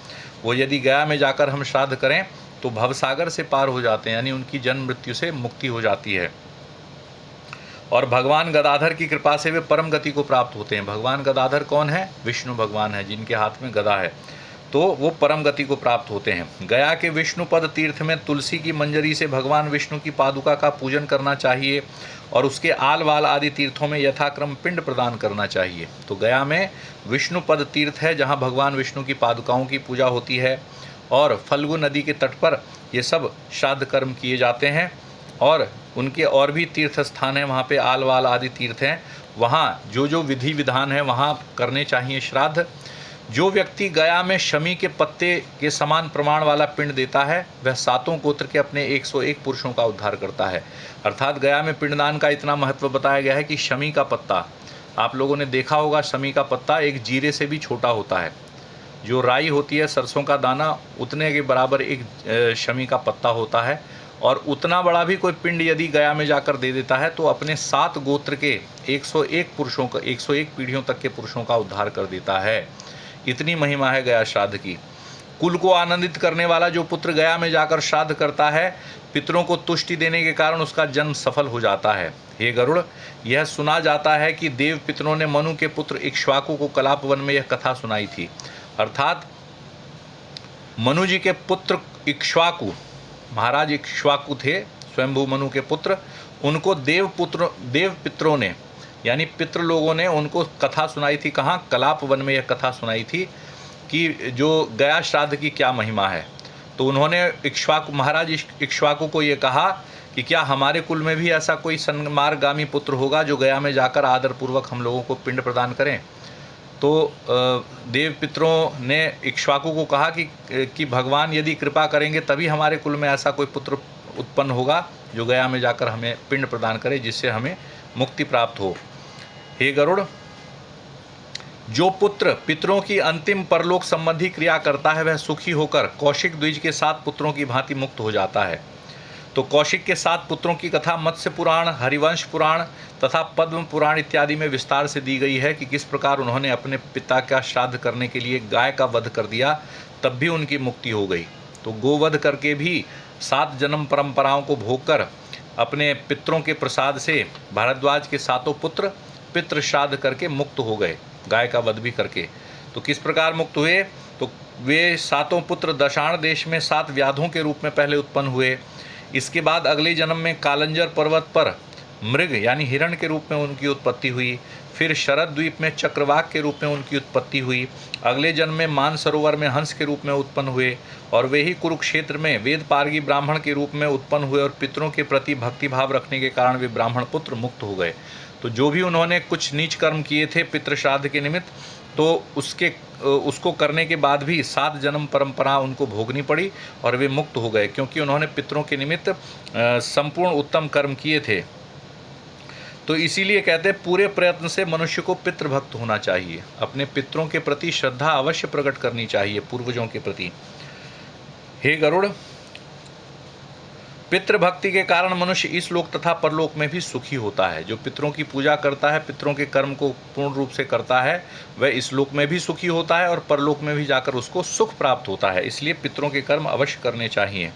वो यदि गया में जाकर हम श्राद्ध करें तो भवसागर से पार हो जाते हैं, यानी उनकी जन्म मृत्यु से मुक्ति हो जाती है। और भगवान गदाधर की कृपा से वे परम गति को प्राप्त होते हैं। भगवान गदाधर कौन है? विष्णु भगवान है, जिनके हाथ में गदा है। तो वो परम गति को प्राप्त होते हैं। गया के विष्णुपद तीर्थ में तुलसी की मंजरी से भगवान विष्णु की पादुका का पूजन करना चाहिए और उसके आल वाल आदि तीर्थों में यथाक्रम पिंड प्रदान करना चाहिए। तो गया में विष्णुपद तीर्थ है जहाँ भगवान विष्णु की पादुकाओं की पूजा होती है और फल्गु नदी के तट पर ये सब श्राद्ध कर्म किए जाते हैं। और उनके और भी तीर्थ स्थान हैं, वहाँ पे आल वाल आदि तीर्थ हैं, वहाँ जो जो विधि विधान है वहाँ करने चाहिए श्राद्ध। जो व्यक्ति गया में शमी के पत्ते के समान प्रमाण वाला पिंड देता है वह सातों गोत्र के अपने 101 पुरुषों का उद्धार करता है। अर्थात गया में पिंडदान का इतना महत्व बताया गया है कि शमी का पत्ता, आप लोगों ने देखा होगा, शमी का पत्ता एक जीरे से भी छोटा होता है। जो राई होती है, सरसों का दाना, उतने के बराबर एक शमी का पत्ता होता है। और उतना बड़ा भी कोई पिंड यदि गया में जाकर दे देता है तो अपने 7 गोत्र के 101 पुरुषों का, 101 पीढ़ियों तक के पुरुषों का उद्धार कर देता है। इतनी महिमा है गया श्राद्ध की। कुल को आनंदित करने वाला जो पुत्र गया में जाकर श्राद्ध करता है, पितरों को तुष्टि देने के कारण उसका जन्म सफल हो जाता है। हे गरुड़, यह सुना जाता है कि देव पितरों ने मनु के पुत्र इक्ष्वाकु को कलाप वन में यह कथा सुनाई थी। अर्थात मनु जी के पुत्र इक्ष्वाकु, महाराज इक्ष्वाकु थे, स्वयंभू मनु के पुत्र, उनको देव पितरों ने, यानी पितृ लोगों ने उनको कथा सुनाई थी। कहाँ? कलाप वन में यह कथा सुनाई थी कि जो गया श्राद्ध की क्या महिमा है। तो उन्होंने महाराज इक्ष्वाकु को ये कहा कि क्या हमारे कुल में भी ऐसा कोई सन्मार्गामी पुत्र होगा जो गया में जाकर आदरपूर्वक हम लोगों को पिंड प्रदान करें। तो देव पितरों ने इक्ष्वाकु को कहा कि भगवान यदि कृपा करेंगे तभी हमारे कुल में ऐसा कोई पुत्र उत्पन्न होगा जो गया में जाकर हमें पिंड प्रदान करे, जिससे हमें मुक्ति प्राप्त हो। हे गरुड़, जो पुत्र पितरों की अंतिम परलोक संबंधी क्रिया करता है वह सुखी होकर कौशिक द्विज के 7 पुत्रों की भांति मुक्त हो जाता है। तो कौशिक के 7 पुत्रों की कथा मत्स्य पुराण, हरिवंश पुराण तथा पद्म पुराण इत्यादि में विस्तार से दी गई है कि किस प्रकार उन्होंने अपने पिता का श्राद्ध करने के लिए गाय का वध कर दिया, तब भी उनकी मुक्ति हो गई। तो गोवध करके भी 7 जन्म परंपराओं को भोगकर अपने पितरों के प्रसाद से भारद्वाज के 7 पुत्र पितृ श्राद्ध करके मुक्त हो गए, गाय का वध भी करके। तो किस प्रकार मुक्त हुए? तो वे 7 पुत्र दशाण देश में 7 व्याधों के रूप में पहले उत्पन्न हुए। इसके बाद अगले जन्म में कालंजर पर्वत पर मृग यानी हिरण के रूप में उनकी उत्पत्ति हुई। फिर शरद द्वीप में चक्रवाक के रूप में उनकी उत्पत्ति हुई। अगले जन्म में मानसरोवर में हंस के रूप में उत्पन्न हुए और वे ही कुरुक्षेत्र में वेद पारगी ब्राह्मण के रूप में उत्पन्न हुए और पितरों के प्रति भक्तिभाव रखने के कारण वे ब्राह्मण पुत्र मुक्त हो गए। तो जो भी उन्होंने कुछ नीच कर्म किए थे पितृ श्राद्ध के निमित्त, तो उसको करने के बाद भी 7 जन्म परंपरा उनको भोगनी पड़ी और वे मुक्त हो गए, क्योंकि उन्होंने पितरों के निमित्त संपूर्ण उत्तम कर्म किए थे। तो इसीलिए कहते हैं पूरे प्रयत्न से मनुष्य को पितृभक्त होना चाहिए, अपने पितरों के प्रति श्रद्धा अवश्य प्रकट करनी चाहिए, पूर्वजों के प्रति। हे गरुड़, पितृभक्ति के कारण मनुष्य इस लोक तथा परलोक में भी सुखी होता है। जो पितरों की पूजा करता है, पितरों के कर्म को पूर्ण रूप से करता है, वह इस लोक में भी सुखी होता है और परलोक में भी जाकर उसको सुख प्राप्त होता है। इसलिए पितरों के कर्म अवश्य करने चाहिए।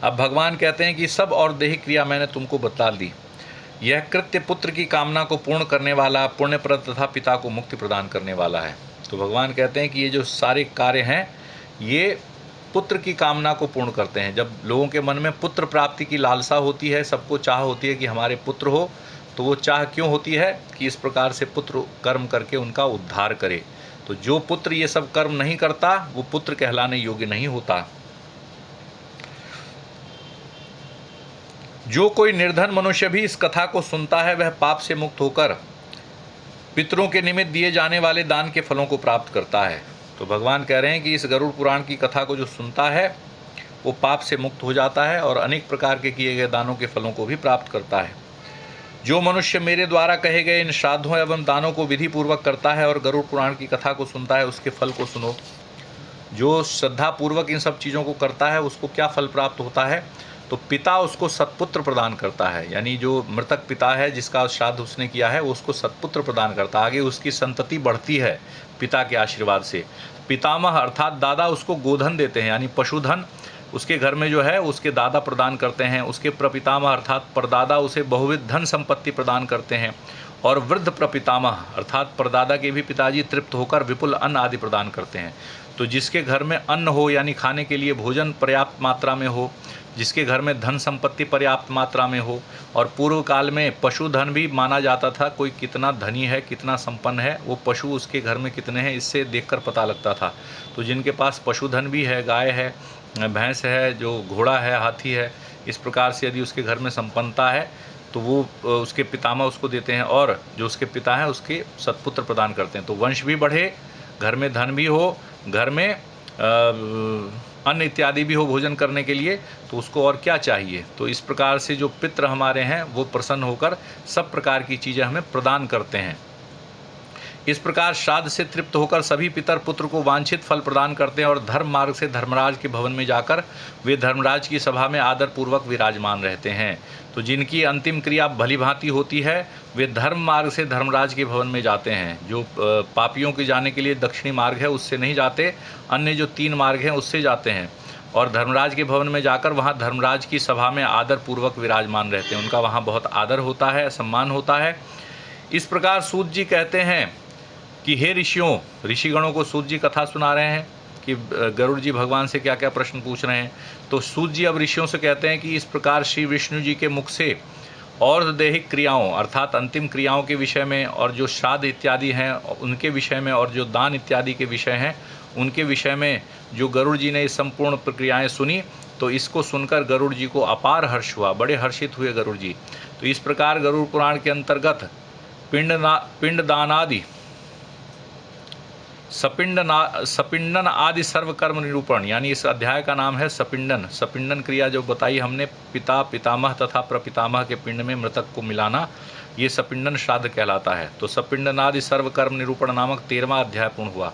अब भगवान कहते हैं कि सब और देही क्रिया मैंने तुमको बता दी। यह कृत्य पुत्र की कामना को पूर्ण करने वाला, पुण्यप्रद तथा पिता को मुक्ति प्रदान करने वाला है। तो भगवान कहते हैं कि ये जो सारे कार्य हैं ये पुत्र की कामना को पूर्ण करते हैं। जब लोगों के मन में पुत्र प्राप्ति की लालसा होती है, सबको चाह होती है कि हमारे पुत्र हो, तो वो चाह क्यों होती है? कि इस प्रकार से पुत्र कर्म करके उनका उद्धार करे। तो जो पुत्र ये सब कर्म नहीं करता वो पुत्र कहलाने योग्य नहीं होता। जो कोई निर्धन मनुष्य भी इस कथा को सुनता है वह पाप से मुक्त होकर पितरों के निमित्त दिए जाने वाले दान के फलों को प्राप्त करता है। तो भगवान कह रहे हैं कि इस गरुड़ पुराण की कथा को जो सुनता है वो पाप से मुक्त हो जाता है और अनेक प्रकार के किए गए दानों के फलों को भी प्राप्त करता है। जो मनुष्य मेरे द्वारा कहे गए इन श्राद्धों एवं दानों को विधि पूर्वक करता है और गरुड़ पुराण की कथा को सुनता है, उसके फल को सुनो। जो श्रद्धा पूर्वक इन सब चीज़ों को करता है उसको क्या फल प्राप्त होता है? तो पिता उसको सत्पुत्र प्रदान करता है, यानी जो मृतक पिता है जिसका श्राद्ध उसने किया है उसको सत्पुत्र प्रदान करता है। आगे उसकी संतति बढ़ती है पिता के आशीर्वाद से। पितामह अर्थात दादा उसको गोधन देते हैं, यानी पशुधन उसके घर में जो है उसके दादा प्रदान करते हैं। उसके प्रपितामह अर्थात परदादा उसे बहुविध धन संपत्ति प्रदान करते हैं। और वृद्ध प्रपितामह अर्थात परदादा के भी पिताजी तृप्त होकर विपुल अन्न आदि प्रदान करते हैं। तो जिसके घर में अन्न हो यानी खाने के लिए भोजन पर्याप्त मात्रा में हो, जिसके घर में धन संपत्ति पर्याप्त मात्रा में हो, और पूर्व काल में पशुधन भी माना जाता था, कोई कितना धनी है, कितना संपन्न है, वो पशु उसके घर में कितने हैं इससे देखकर पता लगता था। तो जिनके पास पशुधन भी है, गाय है, भैंस है, जो घोड़ा है, हाथी है, इस प्रकार से यदि उसके घर में संपन्नता है तो वो उसके पितामह उसको देते हैं, और जो उसके पिता हैं उसके सत्पुत्र प्रदान करते हैं। तो वंश भी बढ़े, घर में धन भी हो, घर में अन्न इत्यादि भी हो भोजन करने के लिए, तो उसको और क्या चाहिए। तो इस प्रकार से जो पितृ हमारे हैं वो प्रसन्न होकर सब प्रकार की चीज़ें हमें प्रदान करते हैं। इस प्रकार श्राद्ध से तृप्त होकर सभी पितर पुत्र को वांछित फल प्रदान करते हैं, और धर्म मार्ग से धर्मराज के भवन में जाकर वे धर्मराज की सभा में आदर पूर्वक विराजमान रहते हैं। तो जिनकी अंतिम क्रिया भली भांति होती है वे धर्म मार्ग से धर्मराज के भवन में जाते हैं। जो पापियों के जाने के लिए दक्षिणी मार्ग है उससे नहीं जाते, अन्य जो 3 मार्ग हैं उससे जाते हैं, और धर्मराज के भवन में जाकर वहाँ धर्मराज की सभा में आदर पूर्वक विराजमान रहते हैं। उनका वहाँ बहुत आदर होता है, सम्मान होता है। इस प्रकार सूत जी कहते हैं कि हे ऋषियों, ऋषिगणों को सूत जी कथा सुना रहे हैं कि गरुड़ जी भगवान से क्या क्या प्रश्न पूछ रहे हैं। तो सूत जी अब ऋषियों से कहते हैं कि इस प्रकार श्री विष्णु जी के मुख से और दैहिक क्रियाओं अर्थात अंतिम क्रियाओं के विषय में, और जो श्राद्ध इत्यादि हैं उनके विषय में, और जो दान इत्यादि के विषय हैं उनके विषय में जो गरुड़ जी ने ये संपूर्ण प्रक्रियाएँ सुनी, तो इसको सुनकर गरुड़ जी को अपार हर्ष हुआ, बड़े हर्षित हुए गरुड़ जी। तो इस प्रकार गरुड़ पुराण के अंतर्गत पिंडदानादि सपिंडन आदि सर्वकर्म निरूपण, यानी इस अध्याय का नाम है सपिंडन। सपिंडन क्रिया जो बताई हमने, पिता पितामह तथा प्रपितामह के पिंड में मृतक को मिलाना, ये सपिंडन श्राद्ध कहलाता है। तो सपिंडन आदि सर्वकर्म निरूपण नामक 13वां अध्याय पूर्ण हुआ।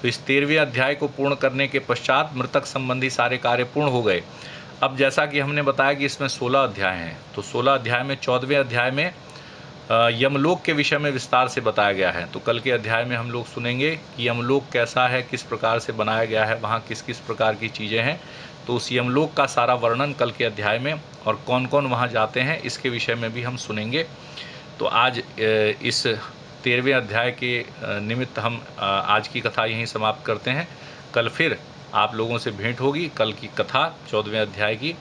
तो इस 13वें अध्याय को पूर्ण करने के पश्चात मृतक संबंधी सारे कार्य पूर्ण हो गए। अब जैसा कि हमने बताया कि इसमें 16 अध्याय हैं, तो 16 अध्याय में 14वें अध्याय में यमलोक के विषय में विस्तार से बताया गया है। तो कल के अध्याय में हम लोग सुनेंगे कि यमलोक कैसा है, किस प्रकार से बनाया गया है, वहाँ किस किस प्रकार की चीज़ें हैं। तो उस यमलोक का सारा वर्णन कल के अध्याय में, और कौन कौन वहाँ जाते हैं इसके विषय में भी हम सुनेंगे। तो आज इस 13वें अध्याय के निमित्त हम आज की कथा यहीं समाप्त करते हैं। कल फिर आप लोगों से भेंट होगी, कल की कथा 14वें अध्याय की।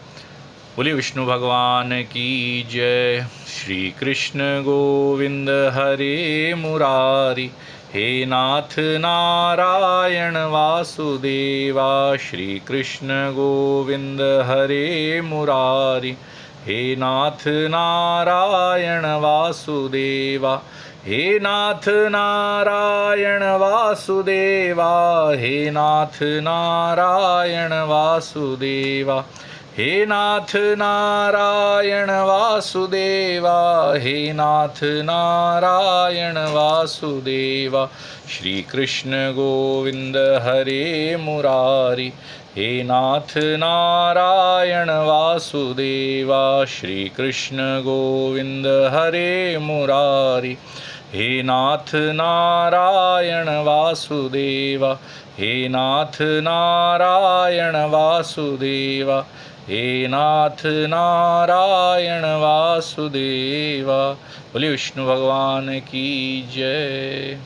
बोलिए विष्णु भगवान की जय। श्री कृष्ण गोविंद हरे मुरारी, हे नाथ नारायण वासुदेवा। श्री कृष्ण गोविंद हरे मुरारी, हे नाथ नारायण वासुदेवा। हे नाथ नारायण वासुदेवा, हे नाथ नारायण वासुदेवा। हे नाथ नारायण वासुदेवा, हे नाथ नारायण वासुदेवा। श्री कृष्ण गोविंद हरे मुरारी, हे नाथ नारायण वासुदेवा। श्री कृष्ण गोविंद हरे मुरारी, हे नाथ नारायण वासुदेवा। हे नाथ नारायण वासुदेवा, हे नाथ नारायण वासुदेवा। बोलिए विष्णु भगवान की जय।